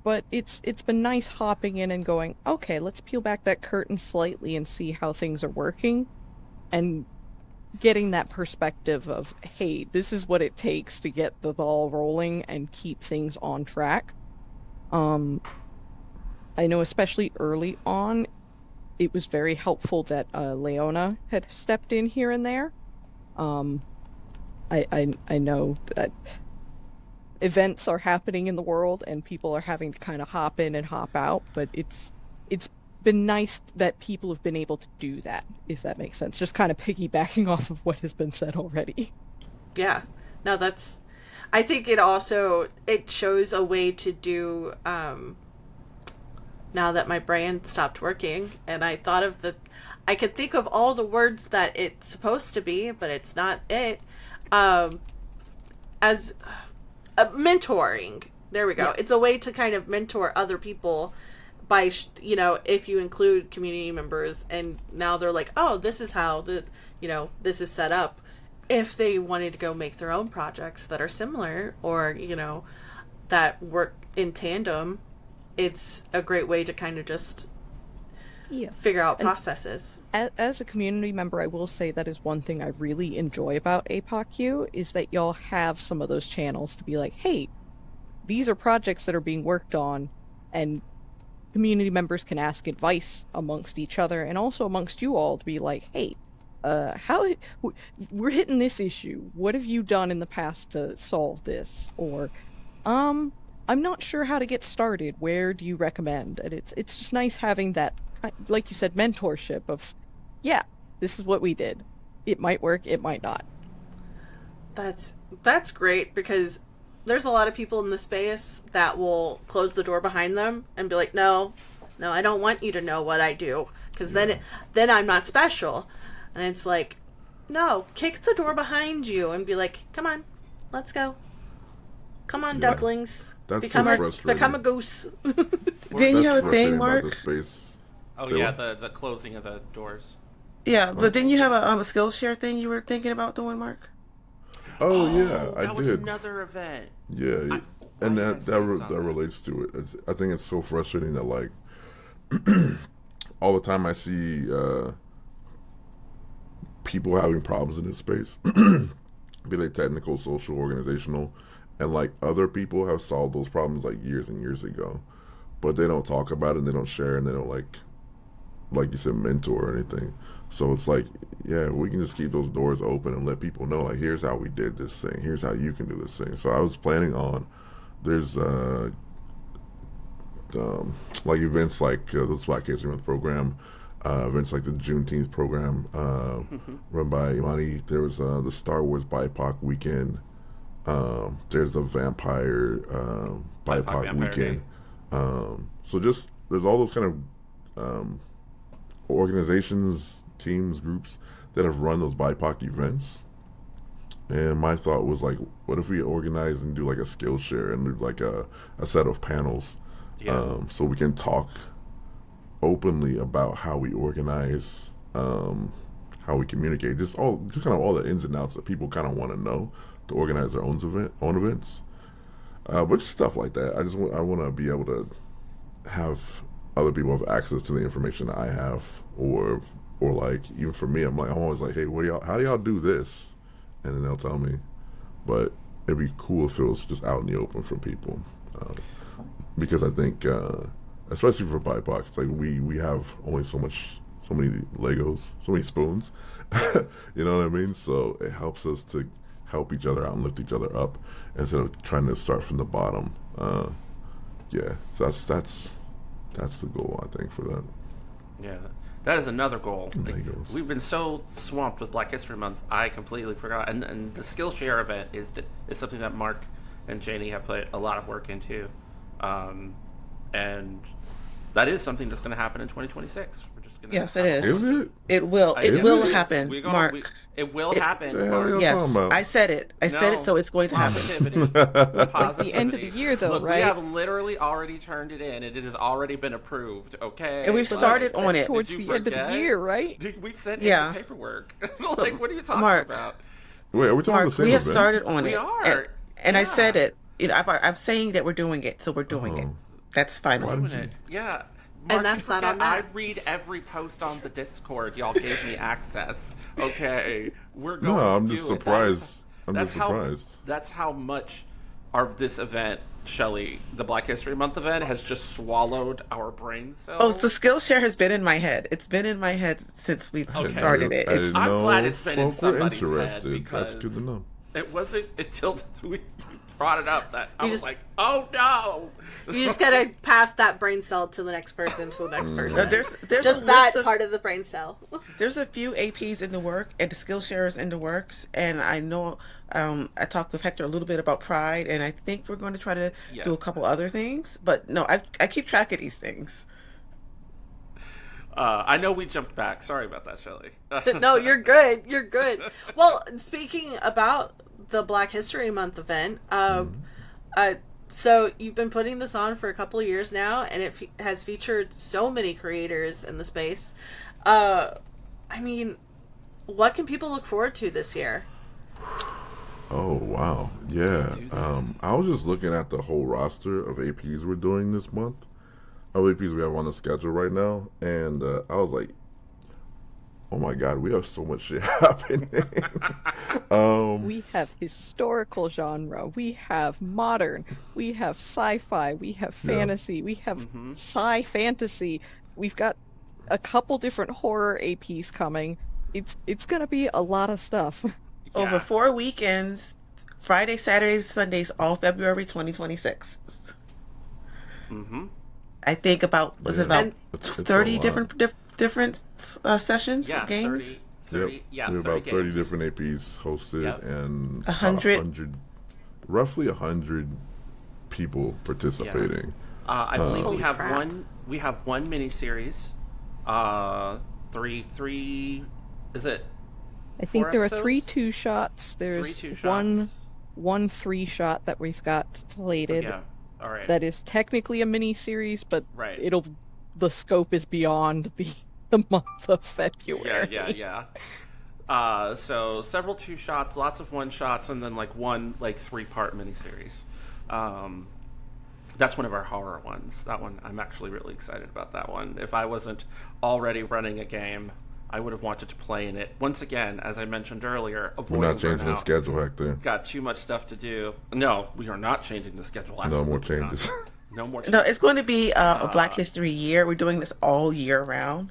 But it's been nice hopping in and going, okay, let's peel back that curtain slightly and see how things are working, and getting that perspective of, hey, this is what it takes to get the ball rolling and keep things on track. I know especially early on, it was very helpful that Leona had stepped in here and there. I know that events are happening in the world and people are having to kind of hop in and hop out, but it's been nice that people have been able to do that, if that makes sense. Just kind of piggybacking off of what has been said already. Yeah. No, that's. I think it shows a way to do. Now that my brain stopped working, and I could think of all the words that it's supposed to be, but it's not it. As mentoring. There we go. Yeah. It's a way to kind of mentor other people by, if you include community members, and now they're like, oh, this is how this is set up. If they wanted to go make their own projects that are similar or, that work in tandem, it's a great way to kind of just figure out processes. As a community member, I will say that is one thing I really enjoy about APOCU is that y'all have some of those channels to be like, hey, these are projects that are being worked on, and community members can ask advice amongst each other and also amongst you all to be like, hey, we're hitting this issue. What have you done in the past to solve this? Or, I'm not sure how to get started. Where do you recommend? And it's just nice having that, like you said, mentorship of, yeah, this is what we did. It might work, it might not. That's great, because there's a lot of people in the space that will close the door behind them and be like, no, I don't want you to know what I do, because then I'm not special. And it's like, no, kick the door behind you and be like, come on, let's go. Come on, ducklings. That's frustrating. Become a goose. Didn't you have a thing, Mark? Oh, yeah, the closing of the doors. Yeah, but didn't you have a Skillshare thing you were thinking about doing, Mark? Oh yeah, I did. That was another event. Yeah, and that relates to it. I think it's so frustrating that, like, all the time I see people having problems in this space, be they technical, social, organizational, and like other people have solved those problems like years and years ago, but they don't talk about it and they don't share and they don't like you said, mentor or anything. So it's like, yeah, we can just keep those doors open and let people know, like, here's how we did this thing. Here's how you can do this thing. So I was planning on, there's like events like those Black History Month program, events like the Juneteenth program run by Imani. There was the Star Wars BIPOC weekend. There's the Vampire BIPOC weekend. So just, there's all those kind of organizations, teams, groups that have run those BIPOC events. And my thought was like, what if we organize and do like a Skillshare and do like a set of panels, so we can talk openly about how we organize, how we communicate, just kind of all the ins and outs that people kind of want to know to organize their own events. But just stuff like that. I want to be able to have other people have access to the information that I have, or like, even for me, I'm always like, hey, how do y'all do this? And then they'll tell me. But it'd be cool if it was just out in the open for people, because I think, especially for BIPOC, it's like we have only so many Legos, so many spoons. You know what I mean? So it helps us to help each other out and lift each other up instead of trying to start from the bottom. Yeah, so that's the goal, I think, for that. Yeah, that is another goal. Like, we've been so swamped with Black History Month, I completely forgot. And the Skillshare event is something that Mark and Janie have put a lot of work into, and that is something that's going to happen in 2026. We're just going to. Yes, it is. Is it? It will. It will happen, Mark. It will happen. Mark. Yes, I said it. I said it, so it's going to happen. Positivity. The end of the year, though, Look, right? We have literally already turned it in, and it has already been approved. Okay, and we've started on it towards the end of the year, right? We sent in the paperwork. Like, what are you talking about? Wait, are we talking the same we have event? started on it. We are, and I said it. I'm saying that we're doing it, so we're doing it. That's final. Yeah. Mark, and that's not on that. I read every post on the Discord. Y'all gave me access. Okay, we're going. No, I'm to just do it. surprised. I'm just surprised. That's how much this event, Shelly, the Black History Month event, has just swallowed our brain cells. Oh, the Skillshare has been in my head. It's been in my head since we've started it. I'm glad it's been in somebody's head, because that's good to know. It wasn't until we brought it up that I You was just- like, oh no! You just gotta pass that brain cell to the next person, to the next person. There's Just a that list of, part of the brain cell. there's a few APs in the work and the Skillshare is in the works, and I know I talked with Hector a little bit about Pride, and I think we're going to try to Yeah. do a couple other things. But no, I keep track of these things. I know we jumped back. Sorry about that, Shelly. No, you're good. You're good. Well, speaking about the Black History Month event, so you've been putting this on for a couple of years now, and it has featured so many creators in the space. I mean, what can people look forward to this year? Oh wow, yeah. Let's do this. I was just looking at the whole roster of APs we're doing this month, of APs we have on the schedule right now, and I was like, oh my god, we have so much shit happening. We have historical genre, we have modern, we have sci-fi, we have fantasy, we have sci-fantasy. We've got a couple different horror APs coming. It's gonna be a lot of stuff. Over 4 weekends, Friday, Saturdays, Sundays, all February 2026. I think about And- It's 30 a lot. different sessions Yeah, of games. 30, Yep. yeah, we have 30 about 30 games. different APs hosted, Yep. and 100 roughly 100 people participating. I believe we Holy have crap. one miniseries. Three. Is it? I think 4 there are episodes? 3 2-shots. There's 3 2-shots. one 3-shot that we've got slated. Yeah. All right. That is technically a mini series, but Right. the scope is beyond the month of February. Yeah. So several 2-shots, lots of 1-shots, and then one 3-part miniseries. That's one of our horror ones. That one, I'm actually really excited about that one. If I wasn't already running a game, I would have wanted to play in it. Once again, as I mentioned earlier, We're avoiding not changing the burnout. schedule, Hector. Got too much stuff to do. No, we are not changing the schedule. No Absolutely more not. changes. No more changes. No, it's going to be a Black History year. We're doing this all year round.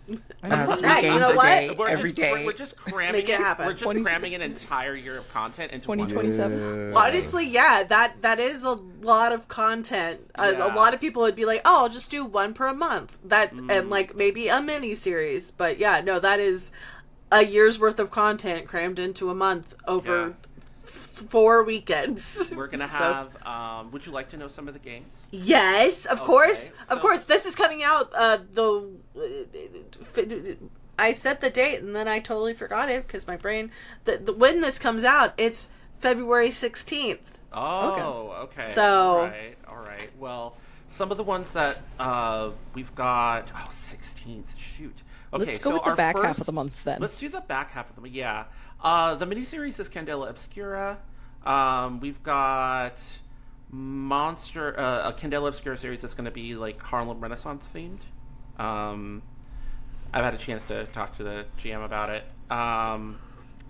3 Hey, you games know a what? day, We're every just, day. We're just cramming. Make it happen. We're just cramming an entire year of content into one. 2027. Honestly, yeah, that is a lot of content. A Yeah. lot of people would be like, "Oh, I'll just do one per month." And maybe a mini series. But yeah, no, that is a year's worth of content crammed into a month over 4 weekends. We're gonna So- have. Would you like to know some of the games? Yes, of course. so- Of course. This is coming out I set the date and then I totally forgot it because my brain when this comes out, it's February 16th. Oh, okay. So- All right. Well, some of the ones that we've got. 16th. Shoot. Okay, Let's go so with the our back half first- of the month then. Let's do the back half of the month. Yeah. The miniseries is Candela Obscura. We've got a Candela Obscura series that's going to be Harlem Renaissance themed. I've had a chance to talk to the GM about it.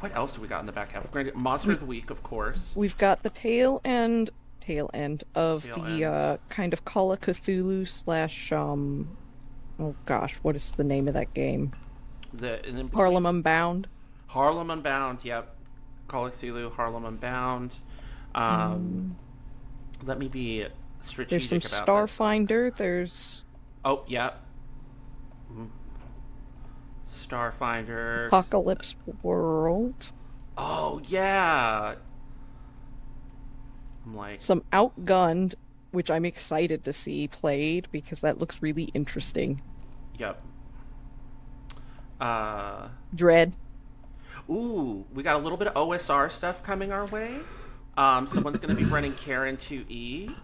What else do we got in the back half? We're going to get Monster of the Week, of course. We've got the tail end of Tail the end. kind of Call of Cthulhu / oh gosh, what is the name of that game? And then Harlem Unbound. Harlem Unbound, yep. Call of Cthulhu, Harlem Unbound. Let me be strategic There's some about this. Starfinder. There's Oh, yep. Starfinder. Apocalypse World. Oh, yeah. I'm like, Some Outgunned, which I'm excited to see played because that looks really interesting. yep. Dread. Ooh, we got a little bit of OSR stuff coming our way. Someone's going to be running Karen 2E.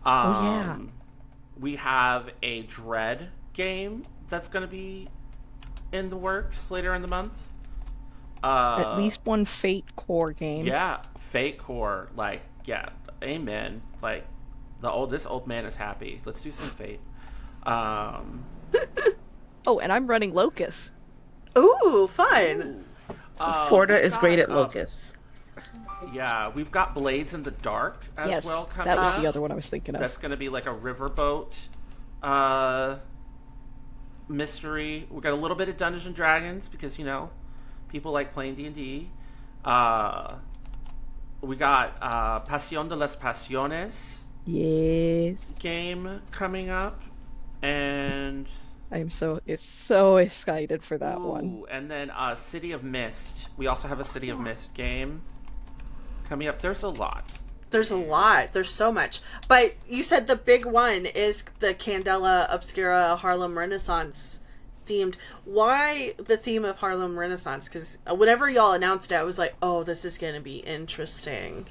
Yeah. We have a Dread game that's going to be in the works later in the month. At least one Fate core game. Yeah, Fate Core. Amen. This old man is happy. Let's do some Fate. Oh, and I'm running Locust. Ooh, fun. Forta we've is great got, at Locust. Yeah, we've got Blades in the Dark as Yes, well coming that was up. the other one I was thinking of. That's going to be like a riverboat mystery. We got a little bit of Dungeons and Dragons because people like playing D&D. We got Pasión de las Pasiones Yes. game coming up, and I'm so excited for that one. and then City of Mist. We also have a City of Mist game coming up. There's a lot. There's a lot. There's so much. But you said the big one is the Candela Obscura Harlem Renaissance themed. Why the theme of Harlem Renaissance? Because whenever y'all announced it, I was like, oh, this is going to be interesting.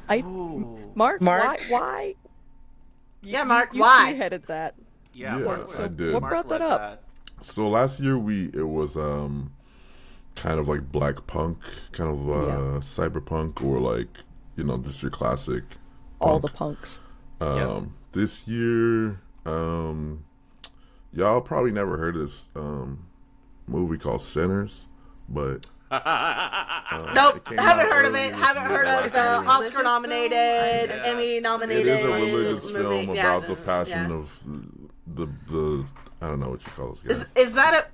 Mark? Why? Yeah, Mark, you why? spearheaded that. Yeah, So I did. what brought that up? So last year it was kind of like black punk, kind of cyberpunk, or like, you know, just your classic All punk. the punks. This year, y'all probably never heard of this movie called Sinners, but Nope, it haven't came out heard of earlier it. this Haven't year. heard of Is the it a religious Oscar-nominated, film? Emmy-nominated It is a religious movie. film Yeah. about the passion of the I don't know what you call this guy.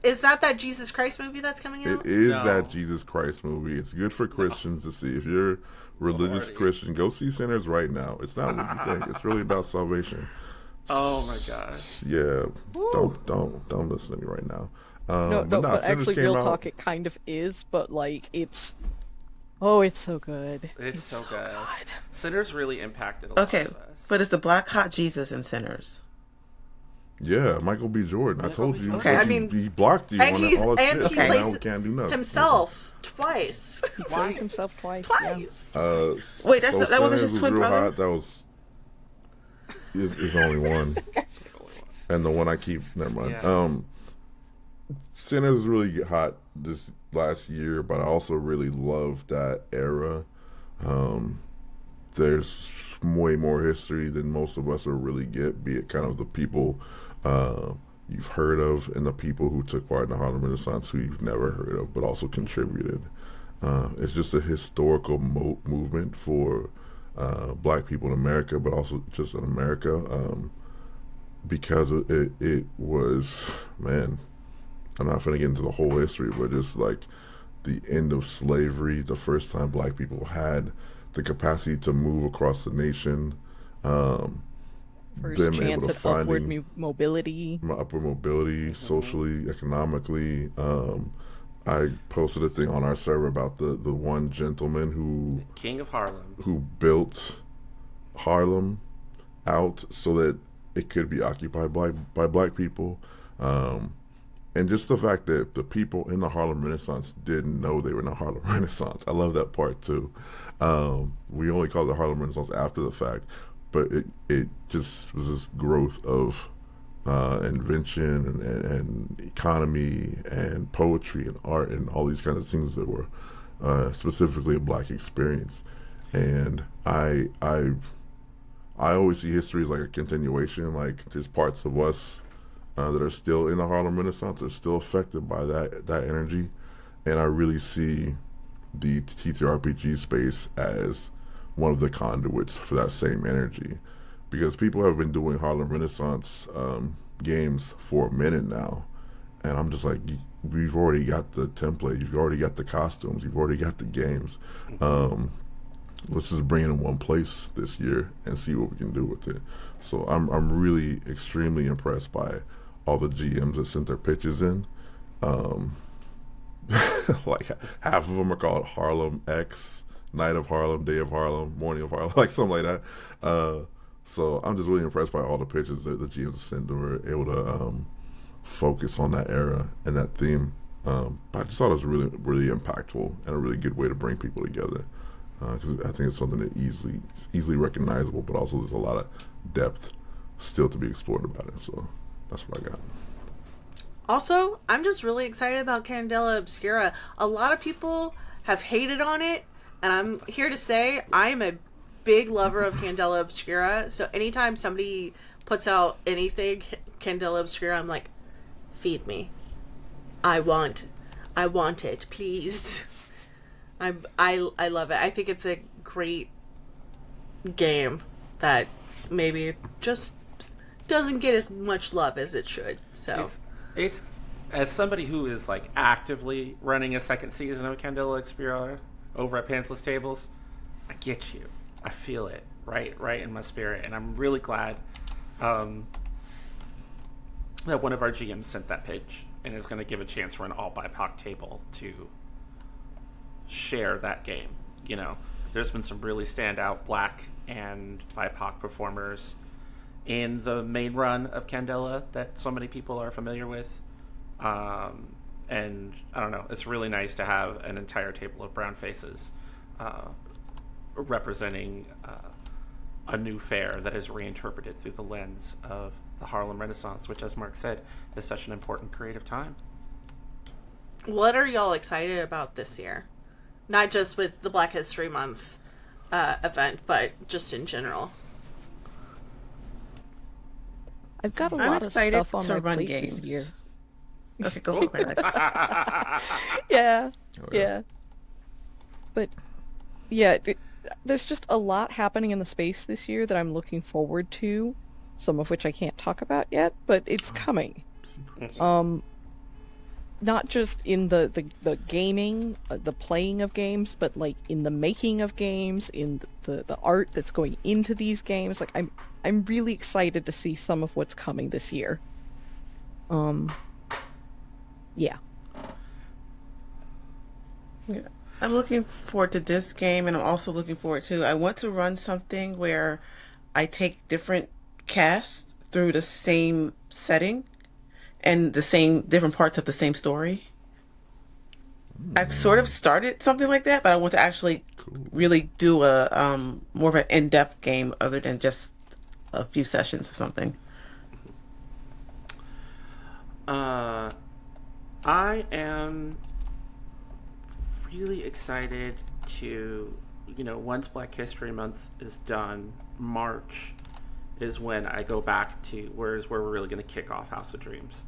Is that Jesus Christ movie that's coming out? It is No. that Jesus Christ movie. It's good for Christians to see. If you're a religious Lordy. Christian, go see Sinners right now. It's not what you think. It's really about salvation. Oh my gosh. Yeah, don't listen to me right now. No, but Sinners actually, came real out. talk, it kind of is, but like it's so good. It's so good. Sinners really impacted a lot Okay, of us. but it's the black hot Jesus in Sinners. Yeah, Michael B. Jordan. I told you. Okay. I mean, he blocked you And on he's all that and shit. he So now plays we can't do nothing. himself twice. He plays himself twice. Twice. Wait, that wasn't Sinners his was twin real brother? hot. That was is only one, and the one I keep. Never mind. Yeah. Sinners is really hot this last year, but I also really love that era. There's way more history than most of us will really get, be it kind of the people you've heard of and the people who took part in the Harlem Renaissance who you've never heard of, but also contributed. It's just a historical movement for black people in America, but also just in America, because it was, man, I'm not going to get into the whole history, but just like the end of slavery, the first time black people had the capacity to move across the nation, First them chance able to at upward finding mobility. upward mobility, socially, economically. I posted a thing on our server about the one gentleman King of Harlem. who built Harlem out so that it could be occupied by black people. And just the fact that the people in the Harlem Renaissance didn't know they were in the Harlem Renaissance. I love that part too. We only call it the Harlem Renaissance after the fact, but it just was this growth of invention and economy and poetry and art and all these kinds of things that were specifically a black experience. And I always see history as like a continuation. Like there's parts of us that are still in the Harlem Renaissance, are still affected by that energy, and I really see the TTRPG space as one of the conduits for that same energy, because people have been doing Harlem Renaissance games for a minute now, and I'm just like, we've already got the template, you've already got the costumes, you've already got the games. Let's just bring it in one place this year and see what we can do with it. So I'm really extremely impressed by all the GMs that sent their pitches in. Like half of them are called Harlem X, Night of Harlem, Day of Harlem, Morning of Harlem, like something like that. So I'm just really impressed by all the pitches that the GMs sent, and were able to focus on that era and that theme. But I just thought it was really, really impactful and a really good way to bring people together. Because I think it's something that easily recognizable, but also there's a lot of depth still to be explored about it. So that's what I got. Also, I'm just really excited about Candela Obscura. A lot of people have hated on it, and I'm here to say I'm a big lover of Candela Obscura. So anytime somebody puts out anything Candela Obscura, I'm like, feed me. I want it, please. I love it. I think it's a great game that maybe just doesn't get as much love as it should. So it's as somebody who is like actively running a second season of Candela Obscura over at Pantsless Tables, I get you. I feel it right in my spirit, and I'm really glad that one of our GMs sent that pitch and is going to give a chance for an all BIPOC table to share that game. You know, there's been some really standout Black and BIPOC performers in the main run of Candela that so many people are familiar with. And I don't know, it's really nice to have an entire table of brown faces representing a new fair that is reinterpreted through the lens of the Harlem Renaissance, which, as Mark said, is such an important creative time. What are y'all excited about this year? Not just with the Black History Month event, but just in general. I've got a I'm lot of excited stuff on to my run plate games. this year. Okay, go for it. Yeah, Oh, yeah. But yeah, there's just a lot happening in the space this year that I'm looking forward to. Some of which I can't talk about yet, but it's coming. Secrets. Not just in the gaming, the playing of games, but like in the making of games, in the art that's going into these games. Like I'm really excited to see some of what's coming this year. Yeah. Yeah. I'm looking forward to this game, and I'm also looking forward to. I want to run something where I take different casts through the same setting and the same different parts of the same story. I've sort of started something like that, but I want to actually Cool. really do a more of an in-depth game other than just a few sessions or something. I am really excited to, once Black History Month is done, March is when I go back to where we're really going to kick off House of Dreams.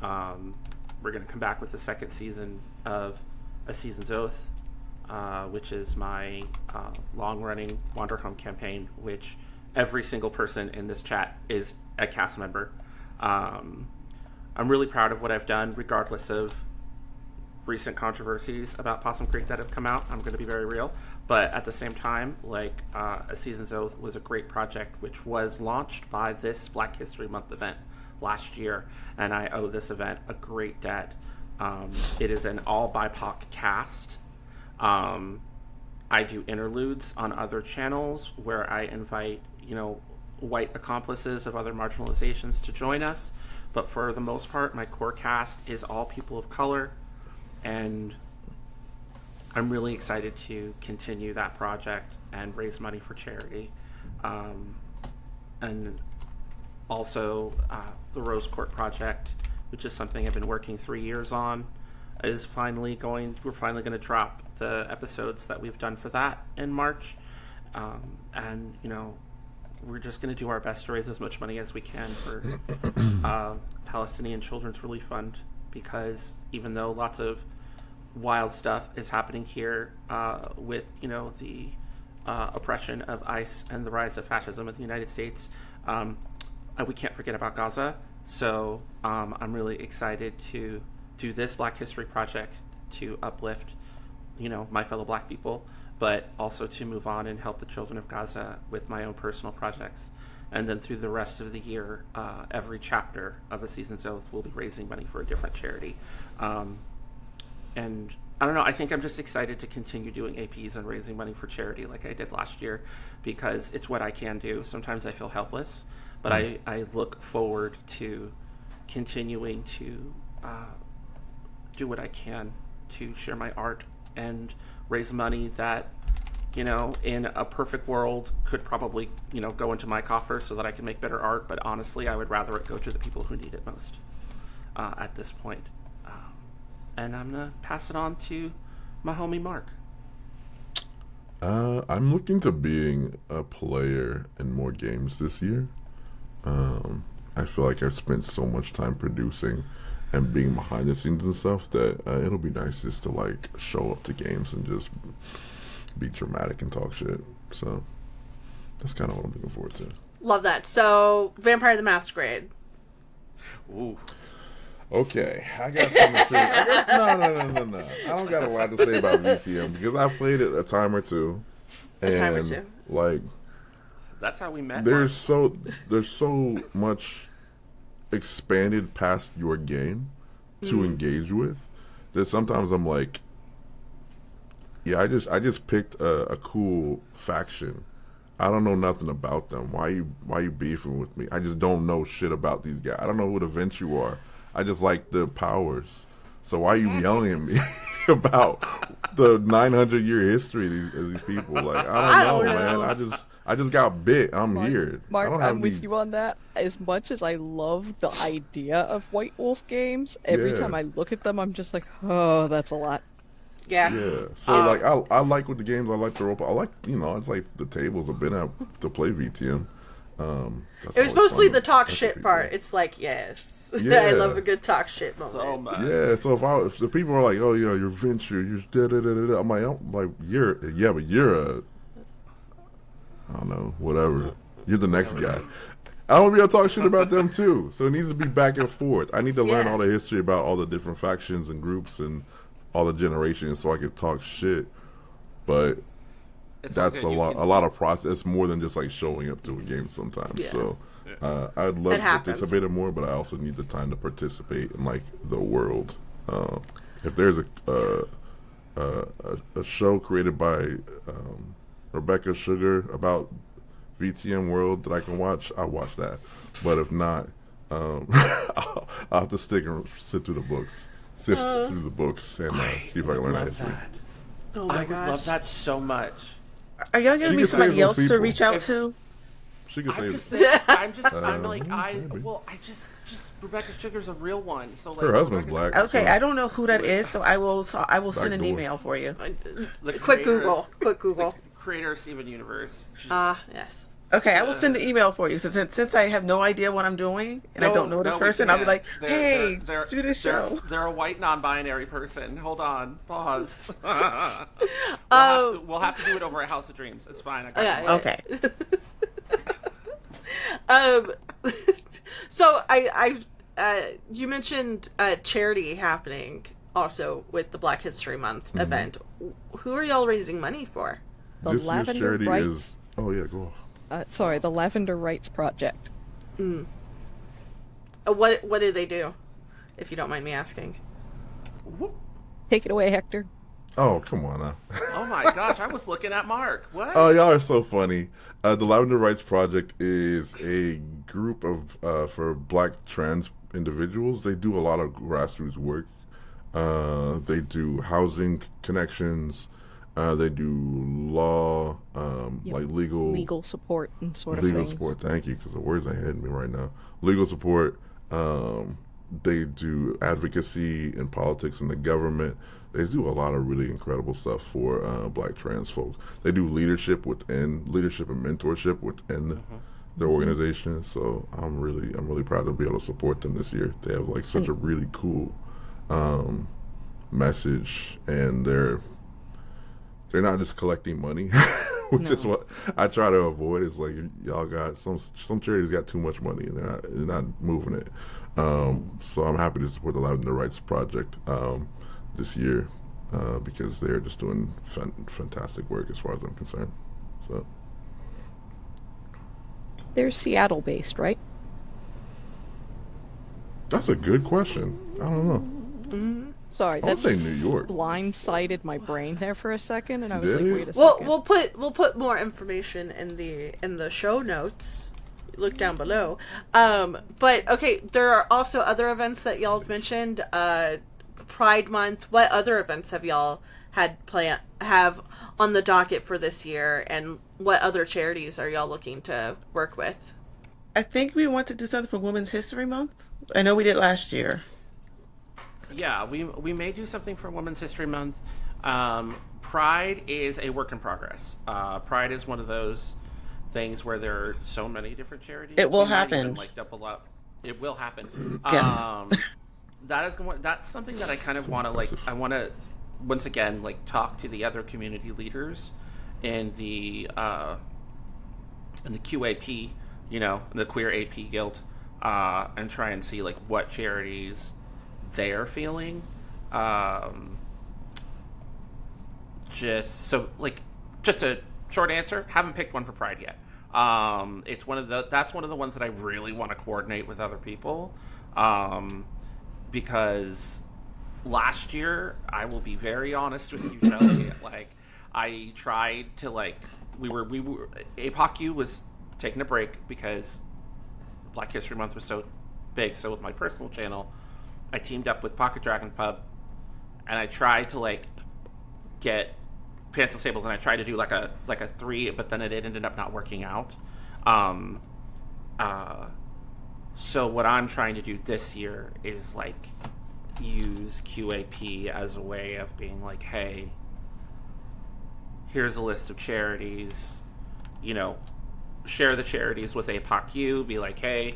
We're going to come back with the second season of A Season's Oath, which is my long-running Wander Home campaign, which every single person in this chat is a cast member. I'm really proud of what I've done, regardless of recent controversies about Possum Creek that have come out. I'm going to be very real. But at the same time, A Season's Oath was a great project, which was launched by this Black History Month event last year. And I owe this event a great debt. It is an all BIPOC cast. I do interludes on other channels where I invite, white accomplices of other marginalizations to join us. But for the most part, my core cast is all people of color, and I'm really excited to continue that project and raise money for charity. And also, the Rose Court Project, which is something I've been working 3 years on, we're finally going to drop the episodes that we've done for that in March. And, we're just going to do our best to raise as much money as we can for Palestinian Children's Relief Fund, because even though lots of wild stuff is happening here with, the oppression of ICE and the rise of fascism in the United States, we can't forget about Gaza. So I'm really excited to do this Black History Project to uplift, my fellow Black people, but also to move on and help the children of Gaza with my own personal projects. And then through the rest of the year, every chapter of A Season's Oath will be raising money for a different charity. And I don't know, I think I'm just excited to continue doing APs and raising money for charity like I did last year, because it's what I can do. Sometimes I feel helpless, but I look forward to continuing to do what I can to share my art and raise money that, in a perfect world could probably, go into my coffer so that I can make better art. But honestly, I would rather it go to the people who need it most at this point. And I'm going to pass it on to my homie Mark. I'm looking to being a player in more games this year. I feel like I've spent so much time producing and being behind the scenes and stuff that it'll be nice just to show up to games and just be dramatic and talk shit. So that's kind of what I'm looking forward to. Love that. So, Vampire the Masquerade. Ooh. Okay, I got something to say. No. I don't got a lot to say about VTM because I played it a time or two. A time or And two. like That's how we met. there's so much expanded past your game to engage with that sometimes I'm like, yeah, I just picked a cool faction. I don't know nothing about them. Why you beefing with me? I just don't know shit about these guys. I don't know who the Vent you are. I just like the powers. So why are you yelling at me about the 900-year history of these people? Like, I don't know, man. I just got bit. I'm here. Mark, I don't have I'm with any- you on that. As much as I love the idea of White Wolf games, every Yeah. time I look at them, I'm just like, oh, that's a lot. Yeah. Yeah. So like I like with the games. I like the role. I like it's like the tables I've been at to play VTM. That's It was always mostly fun the to talk talk to shit people. part. It's like, yes. Yeah. I love a good talk shit moment. So much. Yeah, so if the people are like, oh yeah, you're venture, you're da da da da da, I'm like but you're a, I don't know, whatever. You're the next guy. I want to be able to talk shit about them too. So it needs to be back and forth. I need to learn Yeah. all the history about all the different factions and groups and all the generations so I can talk shit. But It's all that's good. a You lot. can- A lot of process. It's more than just like showing up to a game sometimes. Yeah. So I'd love It to happens. participate in more, but I also need the time to participate in like the world. If there's a show created by Rebecca Sugar about VTM World that I can watch, I'll watch that. But if not, I'll have to stick and sit through the books, sift through the books, and see if I can learn that love history. that. Oh my I would gosh. love that so much. Are y'all giving She me can somebody save those else to people. reach out to? She can I'm say just saying, I'm like, maybe. I just Rebecca Sugar's a real one. So like, Her husband's Rebecca- black. Okay, so- I don't know who that is, so I will send an Backdoor. email for you. The Quick creator- Google. Quick Google. Creator of Steven Universe. She's- Yes. Okay, I will send an email for you. So since I have no idea what I'm doing and I don't know this we person, I'll be can't. like, They're- hey, they're- let's do this they're- show. They're a white non-binary person. Hold on, pause. We'll have to do it over at House of Dreams. It's fine. I got Yeah, you. yeah. Okay. So you mentioned charity happening also with the Black History Month event. Who are y'all raising money for? The This year's Lavender charity Rights. is. Oh yeah, go off. Sorry, the Lavender Rights Project. What do they do, if you don't mind me asking? Take it away, Hector. Oh come on now. Oh my gosh, I was looking at Mark. What? Oh, y'all are so funny. The Lavender Rights Project is a group of for Black trans individuals. They do a lot of grassroots work. They do housing connections. They do law, like Legal support and sort of legal things. support. Thank you, because the words ain't hitting me right now. Legal support. They do advocacy in politics and the government. They do a lot of really incredible stuff for Black trans folk. They do leadership and mentorship within their organization. So I'm really proud to be able to support them this year. They have like such a really cool message, and they're not just collecting money, which is what I try to avoid. Is like y'all got some charities got too much money and they're not moving it. So I'm happy to support the Lavender Rights Project this year because they're just doing fantastic work as far as I'm concerned. So They're Seattle-based, right? that's a good question. I don't know. Sorry, I would that say just New York. blindsided my brain there for a second, and I was Did like, it? wait a Well, second. we'll put more information in the show notes. Look down below. But okay, there are also other events that y'all have mentioned. Pride Month. What other events have y'all have on the docket for this year, and what other charities are y'all looking to work with? I think we want to do something for Women's History Month. I know we did last year. Yeah, we may do something for Women's History Month. Pride is a work in progress. Pride is one of those things where there are so many different charities. It will We might even, happen. like double up. It will happen. Yes. That's something that I kind of want to like. I want to once again like talk to the other community leaders in the QAP, the Queer AP Guild, and try and see like what charities they're feeling. Just to short answer, haven't picked one for Pride yet. It's that's one of the ones that I really want to coordinate with other people, because last year, I will be very honest with you, Shelly, like, I tried to, like, we were APOCU was taking a break because Black History Month was so big. So with my personal channel, I teamed up with Pocket Dragon Pub, and I tried to, like, get Pencil Sables, and I tried to do like a 3, but then it ended up not working out. So what I'm trying to do this year is, like, use QAP as a way of being like, hey, here's a list of charities, you know, share the charities with APOCU, be like, hey,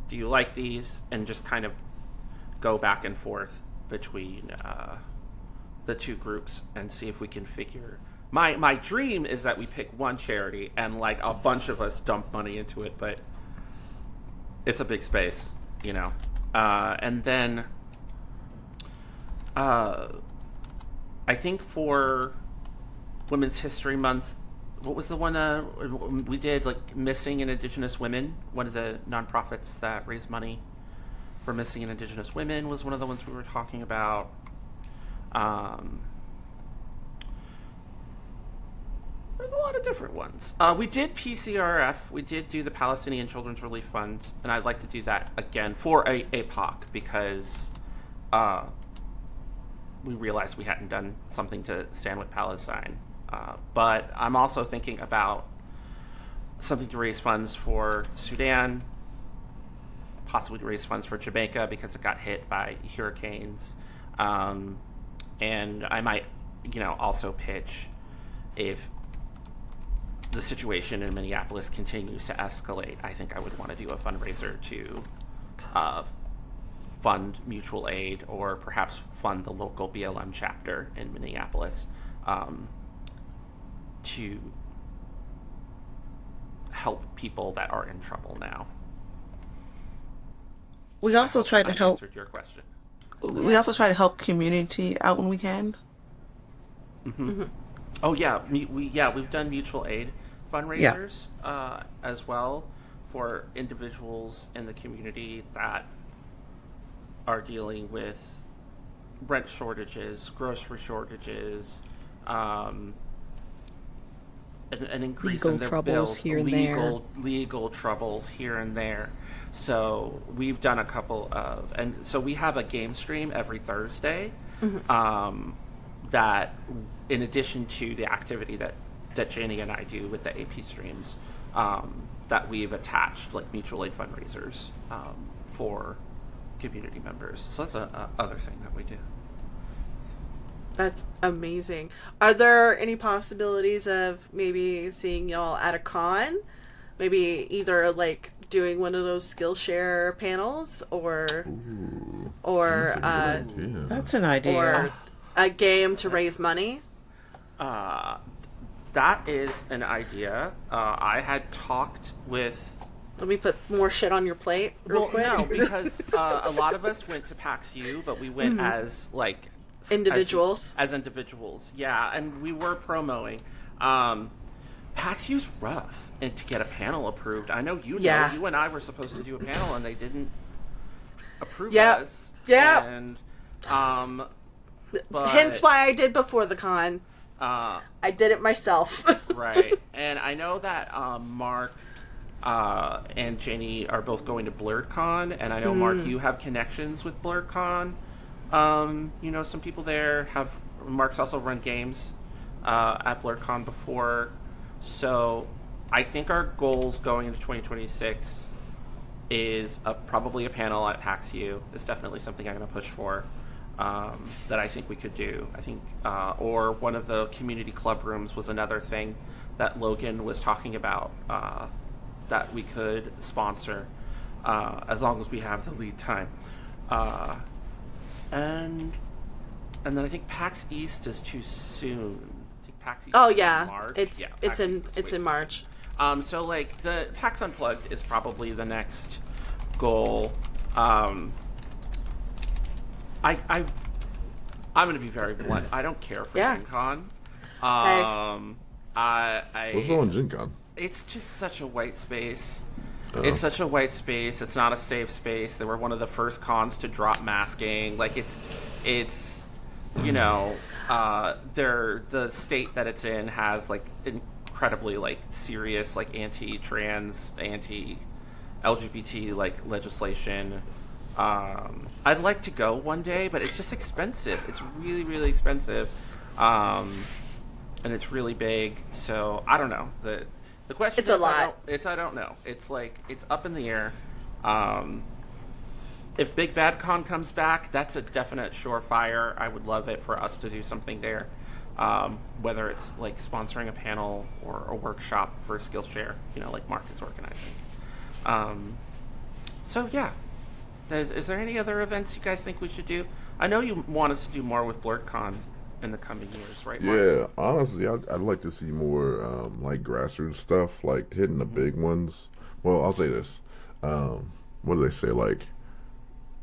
do you like these? And just kind of go back and forth between the two groups and see if we can figure. My dream is that we pick one charity and, like, a bunch of us dump money into it, but it's a big space, you know. And then I think for Women's History Month, what was the one we did, like, Missing and Indigenous Women? One of the nonprofits that raise money for missing and Indigenous women was one of the ones we were talking about. There's a lot of different ones. We did PCRF. We did do the Palestinian Children's Relief Fund, and I'd like to do that again for APOC because we realized we hadn't done something to stand with Palestine. But I'm also thinking about something to raise funds for Sudan, possibly to raise funds for Jamaica because it got hit by hurricanes. And I might, you know, also pitch if the situation in Minneapolis continues to escalate. I think I would want to do a fundraiser to fund mutual aid or perhaps fund the local BLM chapter in Minneapolis to help people that are in trouble now. We also try to help. Answered your question. We also try to help community out when we can. Mm-hmm. Oh yeah, we've done mutual aid fundraisers as well for individuals in the community that are dealing with rent shortages, grocery shortages, an increase in their bills, legal troubles here and there. So we've done a couple of, and so we have a game stream every Thursday. Mm-hmm. That, in addition to the activity that Janie and I do with the AP streams, that we've attached, like, mutual aid fundraisers for community members. So that's a other thing that we do. That's amazing. Are there any possibilities of maybe seeing y'all at a con? Maybe either, like, doing one of those Skillshare panels or that's an idea. Or a game to raise money? That is an idea. I had talked with... Let me put more shit on your plate real quick. No, because a lot of us went to PAX U, but we went as, like... Individuals. As individuals, yeah. And we were promoting. PAX U's rough and to get a panel approved. I know you know. You and I were supposed to do a panel, and they didn't approve us. Yeah. And... But, hence why I did before the con. I did it myself. Right. And I know that Mark and Janie are both going to BlurredCon, and I know, Mark, you have connections with BlurredCon. You know, some people there have... Mark's also run games at BlurredCon before. So I think our goals going into 2026 is probably a panel at PAX U. It's definitely something I'm going to push for. That I think we could do. I think, or one of the community club rooms was another thing that Logan was talking about that we could sponsor as long as we have the lead time. And then I think PAX East is too soon. I think PAX East is in March. It's in March. So, like, the PAX Unplugged is probably the next goal. I'm going to be very blunt. I don't care for SingCon. What's going on Gen Con? It's just such a white space. It's such a white space. It's not a safe space. They were one of the first cons to drop masking. Like it's you know, the state that it's in has like incredibly like serious like anti-trans, anti-LGBT like legislation. I'd like to go one day, but it's just expensive. It's really, really expensive, and it's really big. So I don't know. The question It's is, a lot. I don't know. It's like it's up in the air. If Big Bad Con comes back, that's a definite surefire. I would love it for us to do something there, whether it's like sponsoring a panel or a workshop for Skillshare. You know, like Mark is organizing. So yeah. Is there any other events you guys think we should do? I know you want us to do more with BlurredCon in the coming years, right, Mark? Yeah, honestly, I'd like to see more like grassroots stuff, like hitting the big ones. Well, I'll say this. What do they say? Like,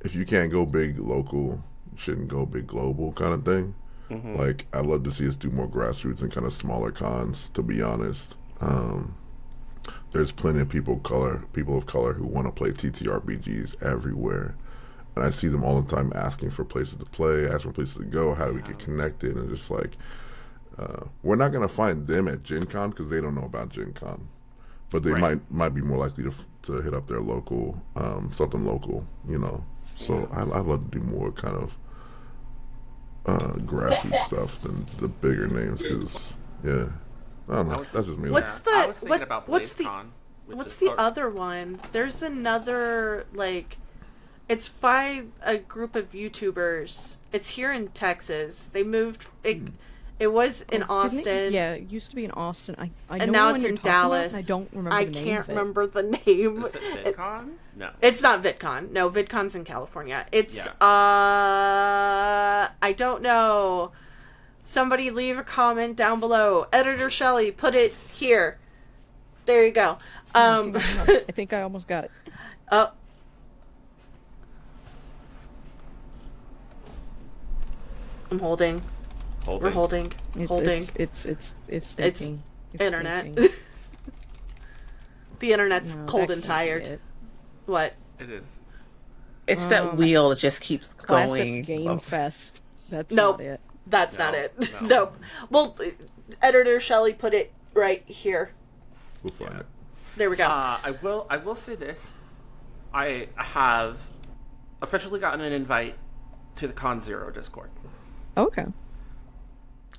if you can't go big local, you shouldn't go big global kind of thing. Like, I'd love to see us do more grassroots and kind of smaller cons, to be honest. There's plenty of people of color who want to play TTRPGs everywhere. And I see them all the time asking for places to play, asking for places to go, how do we get connected, and just like, we're not going to find them at Gen Con because they don't know about Gen Con. But they might be more likely to hit up their local, something local, you know. So I'd love to do more kind of grassroots stuff than the bigger names because, yeah. I don't know. That's just me. What's I was thinking the about what's the BlazeCon, what's the other one? There's another like, it's by a group of YouTubers. It's here in Texas. They moved. It was in Austin. Yeah, it used to be in Austin. I And know now the it's one in you're talking about, Dallas. and I don't remember I the name can't of it. remember the name. Is it VidCon? No. It's not VidCon. No, VidCon's in California. It's Yeah. I don't know. Somebody leave a comment down below. Editor Shelly, put it here. There you go. I think I almost got it. Oh. I'm holding. We're holding. Holding. It's It's speaking. It's internet. speaking. The internet's No, cold that and can't be tired. it. What? It is. It's that wheel that just keeps Classic going. Game Fest. That's Nope. not it. That's No, not it. no. Nope. Well, editor Shelly put it right here. We'll find it. There we go. I will say this. I have officially gotten an invite to the Con Zero Discord. Okay.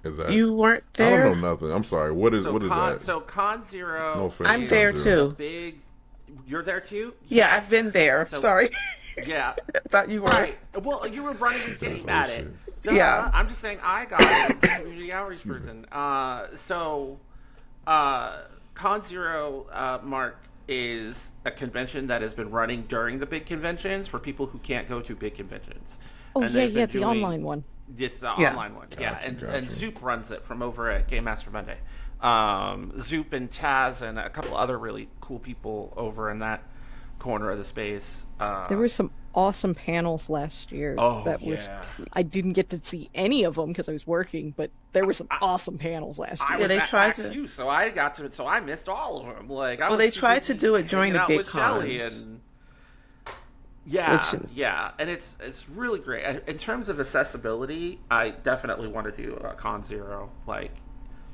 Is that You weren't I there? don't know nothing. I'm sorry. What is that? So Con Zero. No offense, I'm Con there Zero. too. Big. You're there too? Yeah, I've been there. So- Sorry. Yeah. I thought you were. Right. Well, you were running the game at it. Duh. Yeah. I'm just saying I got it as a community outreach person. Con Zero, Mark, is a convention that has been running during the big conventions for people who can't go to big conventions. Oh, And yeah, they've been the doing- online one. It's the Yeah. online one, yeah. And Gotcha. Zoop runs it from over at Game Master Monday. Zoop and Taz and a couple other really cool people over in that corner of the space. There were some awesome panels last year. Oh, that was. yeah. I didn't get to see any of them because I was working, but there were some awesome panels last I year. was they at tried PAX to- U, so I got to, so I missed all of them. Like, I Well, was they too tried to busy do it during hanging the out big with Shelly cons. and yeah, Which is- yeah, and it's really great in terms of accessibility. I definitely want to do a Con Zero, like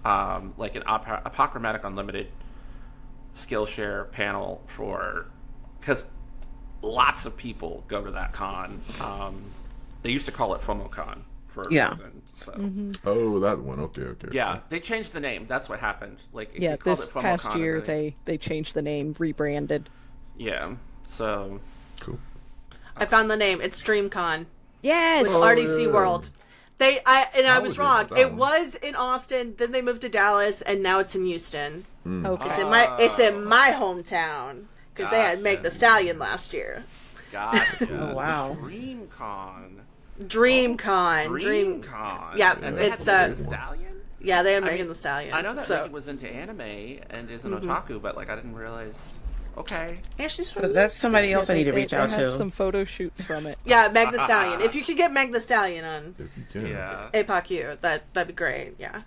an Apochromatic Unlimited Skillshare panel because lots of people go to that con. They used to call it FOMOCon for a Yeah. reason. So. Oh, that one. Okay. Yeah, they changed the name. That's what happened. Like, Yeah, they called this it FOMOCon past and year then they changed the name, rebranded. yeah. So Cool. I found the name. It's DreamCon Yes. with RDC World. I was was wrong. it? It was in Austin, then they moved to Dallas, and now it's in Houston. Okay. It's in my hometown because they had Make the Stallion last year. gotcha. Oh, wow. DreamCon. DreamCon. Yeah, And they it's had Megan Thee Stallion. Yeah, they had I Megan mean, the Stallion. I know that so. Megan was into anime and is an otaku, but like I didn't realize. Okay. Yeah, she's from. So that's somebody else I need to reach out They had to. some photo shoots from it. Yeah, Meg the Stallion. If you could get Meg the Stallion on If you can. Yeah. APOC, that'd be great. Yeah.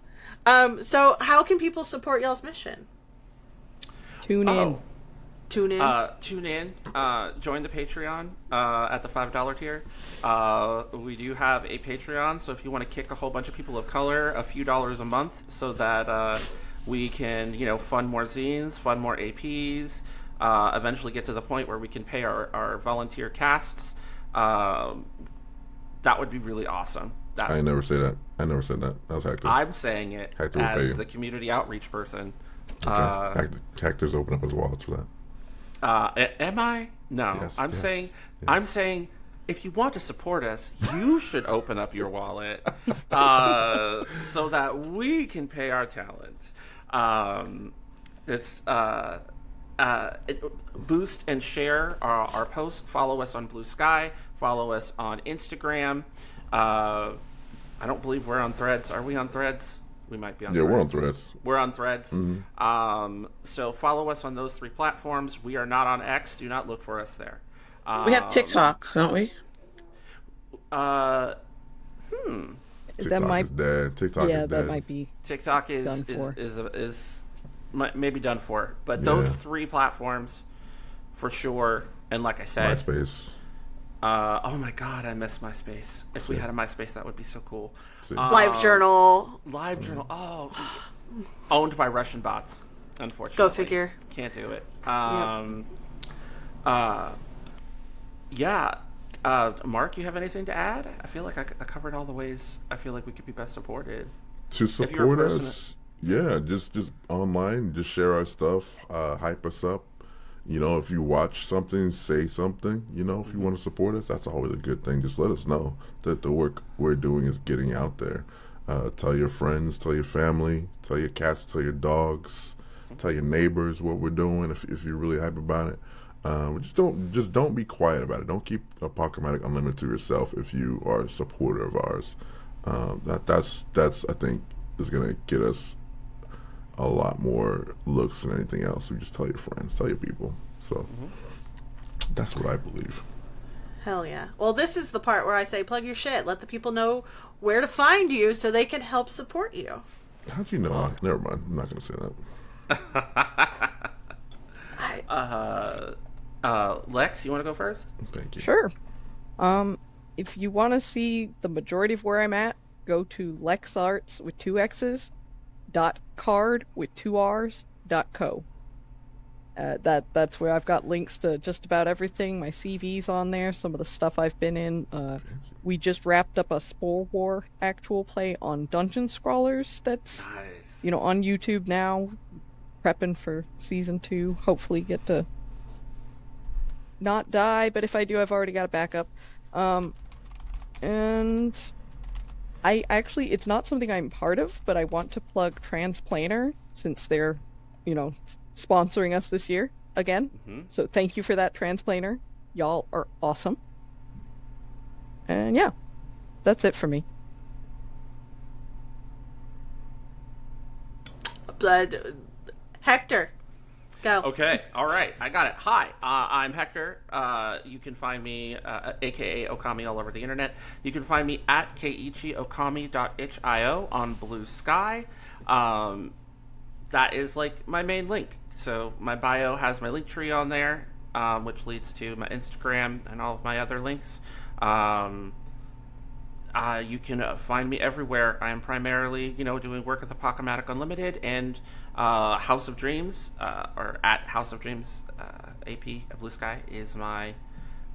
So how can people support y'all's mission? Tune in. Tune in. Tune in. Join the Patreon at the $5 tier. We do have a Patreon, so if you want to kick a whole bunch of people of color a few dollars a month, so that we can, fund more zines, fund more APs, eventually get to the point where we can pay our volunteer casts. That would be really awesome. I never say that. I never said that. That was Hector. I'm saying it Hector will pay as you. the community outreach person. Okay. Hector's open up his wallet for that. Am I? No. Yes, I'm yes, saying yes. I'm saying if you want to support us, you should open up your wallet so that we can pay our talents. Boost and share our posts. Follow us on Blue Sky. Follow us on Instagram. I don't believe we're on Threads. Are we on Threads? We might be on Threads. Yeah, we're on Threads. We're on Threads. Mm-hmm. So follow us on those 3 platforms. We are not on X. Do not look for us there. We have TikTok, don't we? That TikTok might, is dead. TikTok is yeah, dead. that might be. TikTok is Done for. maybe done for. But Yeah. those 3 platforms, for sure. And like I said, MySpace. oh my God, I miss MySpace. If we had a MySpace, that would be so cool. Live journal. Live journal. Oh, owned by Russian bots. Unfortunately, Go figure. Can't do it. Mark, you have anything to add? I feel like I covered all the ways I feel like we could be best supported. To you're a support person us, yeah, just online, just share our stuff, hype us up. If you watch something, say something. If you want to support us, that's always a good thing. Just let us know that the work we're doing is getting out there. Tell your friends, tell your family, tell your cats, tell your dogs, tell your neighbors what we're doing if you're really hype about it. Just don't be quiet about it. Don't keep Apochromatic Unlimited to yourself if you are a supporter of ours. That's I think is gonna get us a lot more looks than anything else. So just tell your friends, tell your people. So that's what I believe. Hell yeah. Well, this is the part where I say plug your shit. Let the people know where to find you so they can help support you. How'd you know? Never mind. I'm not gonna say that. Lex, you want to go first? Thank you. Sure. If you want to see the majority of where I'm at, go to LexArts with 2 X's .card with 2 R's .co. That's where I've got links to just about everything. My CV's on there, some of the stuff I've been in. We just wrapped up a Spore War actual play on Dungeon Scrawlers that's Nice. on YouTube now, prepping for season 2. Hopefully get to not die, but if I do, I've already got a backup. And I actually, it's not something I'm part of, but I want to plug Transplanar since they're, sponsoring us this year again. Mhm. So thank you for that, Transplanar. Y'all are awesome. And yeah, that's it for me. Hector, go. Okay, all right, I got it. Hi, I'm Hector. You can find me, aka Okami, all over the internet. You can find me at keichiokami.io on Blue Sky. That is like my main link. So my bio has my link tree on there, which leads to my Instagram and all of my other links. You can find me everywhere. I am primarily, doing work at the Apochromatic Unlimited and House of Dreams, or at House of Dreams AP at Blue Sky is my.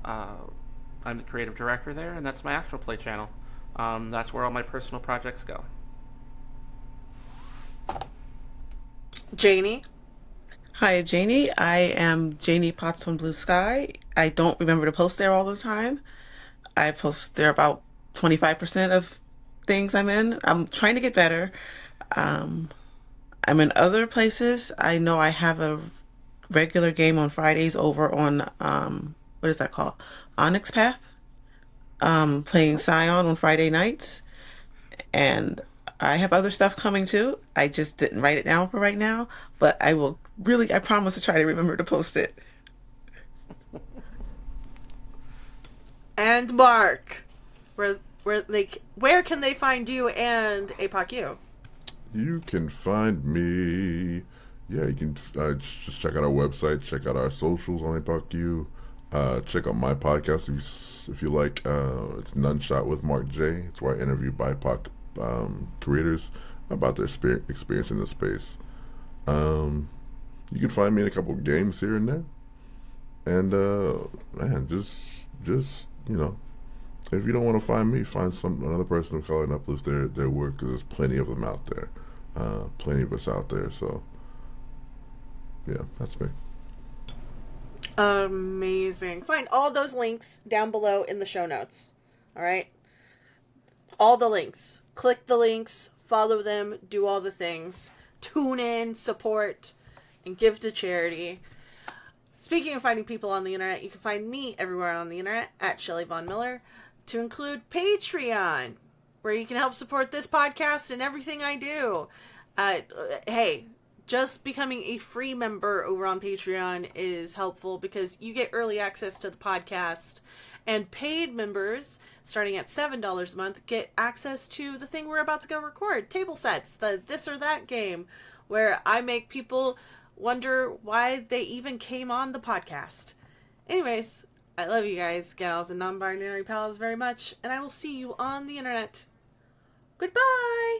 I'm the creative director there, and that's my actual play channel. That's where all my personal projects go. Janie. Hi, Janie. I am Janie Potts on Blue Sky. I don't remember to post there all the time. I post there about 25% of things I'm in. I'm trying to get better. I'm in other places. I know I have a regular game on Fridays over on what is that called? Onyx Path. Playing Scion on Friday nights. And I have other stuff coming too. I just didn't write it down for right now, but I promise to try to remember to post it. And Mark. Where can they find you and APOC You can find me. Yeah, you can just check out our website, check out our socials on APOCU. Check out my podcast if you like. It's None Shot with Mark J. It's where I interview BIPOC creators about their experience in the space. You can find me in a couple of games here and there. And man, just if you don't want to find me, find another person of color and uplift their work, because there's plenty of them out there, plenty of us out there. So yeah, that's me. Amazing. Find all those links down below in the show notes. All right, all the links. Click the links, follow them, do all the things. Tune in, support, and give to charity. Speaking of finding people on the internet, you can find me everywhere on the internet at Shelly Von Miller, to include Patreon, where you can help support this podcast and everything I do. Hey, just becoming a free member over on Patreon is helpful because you get early access to the podcast, and paid members, starting at $7 a month, get access to the thing we're about to go record, Table Sets, the This or That game, where I make people wonder why they even came on the podcast. Anyways, I love you guys, gals, and non-binary pals very much, and I will see you on the internet. Goodbye!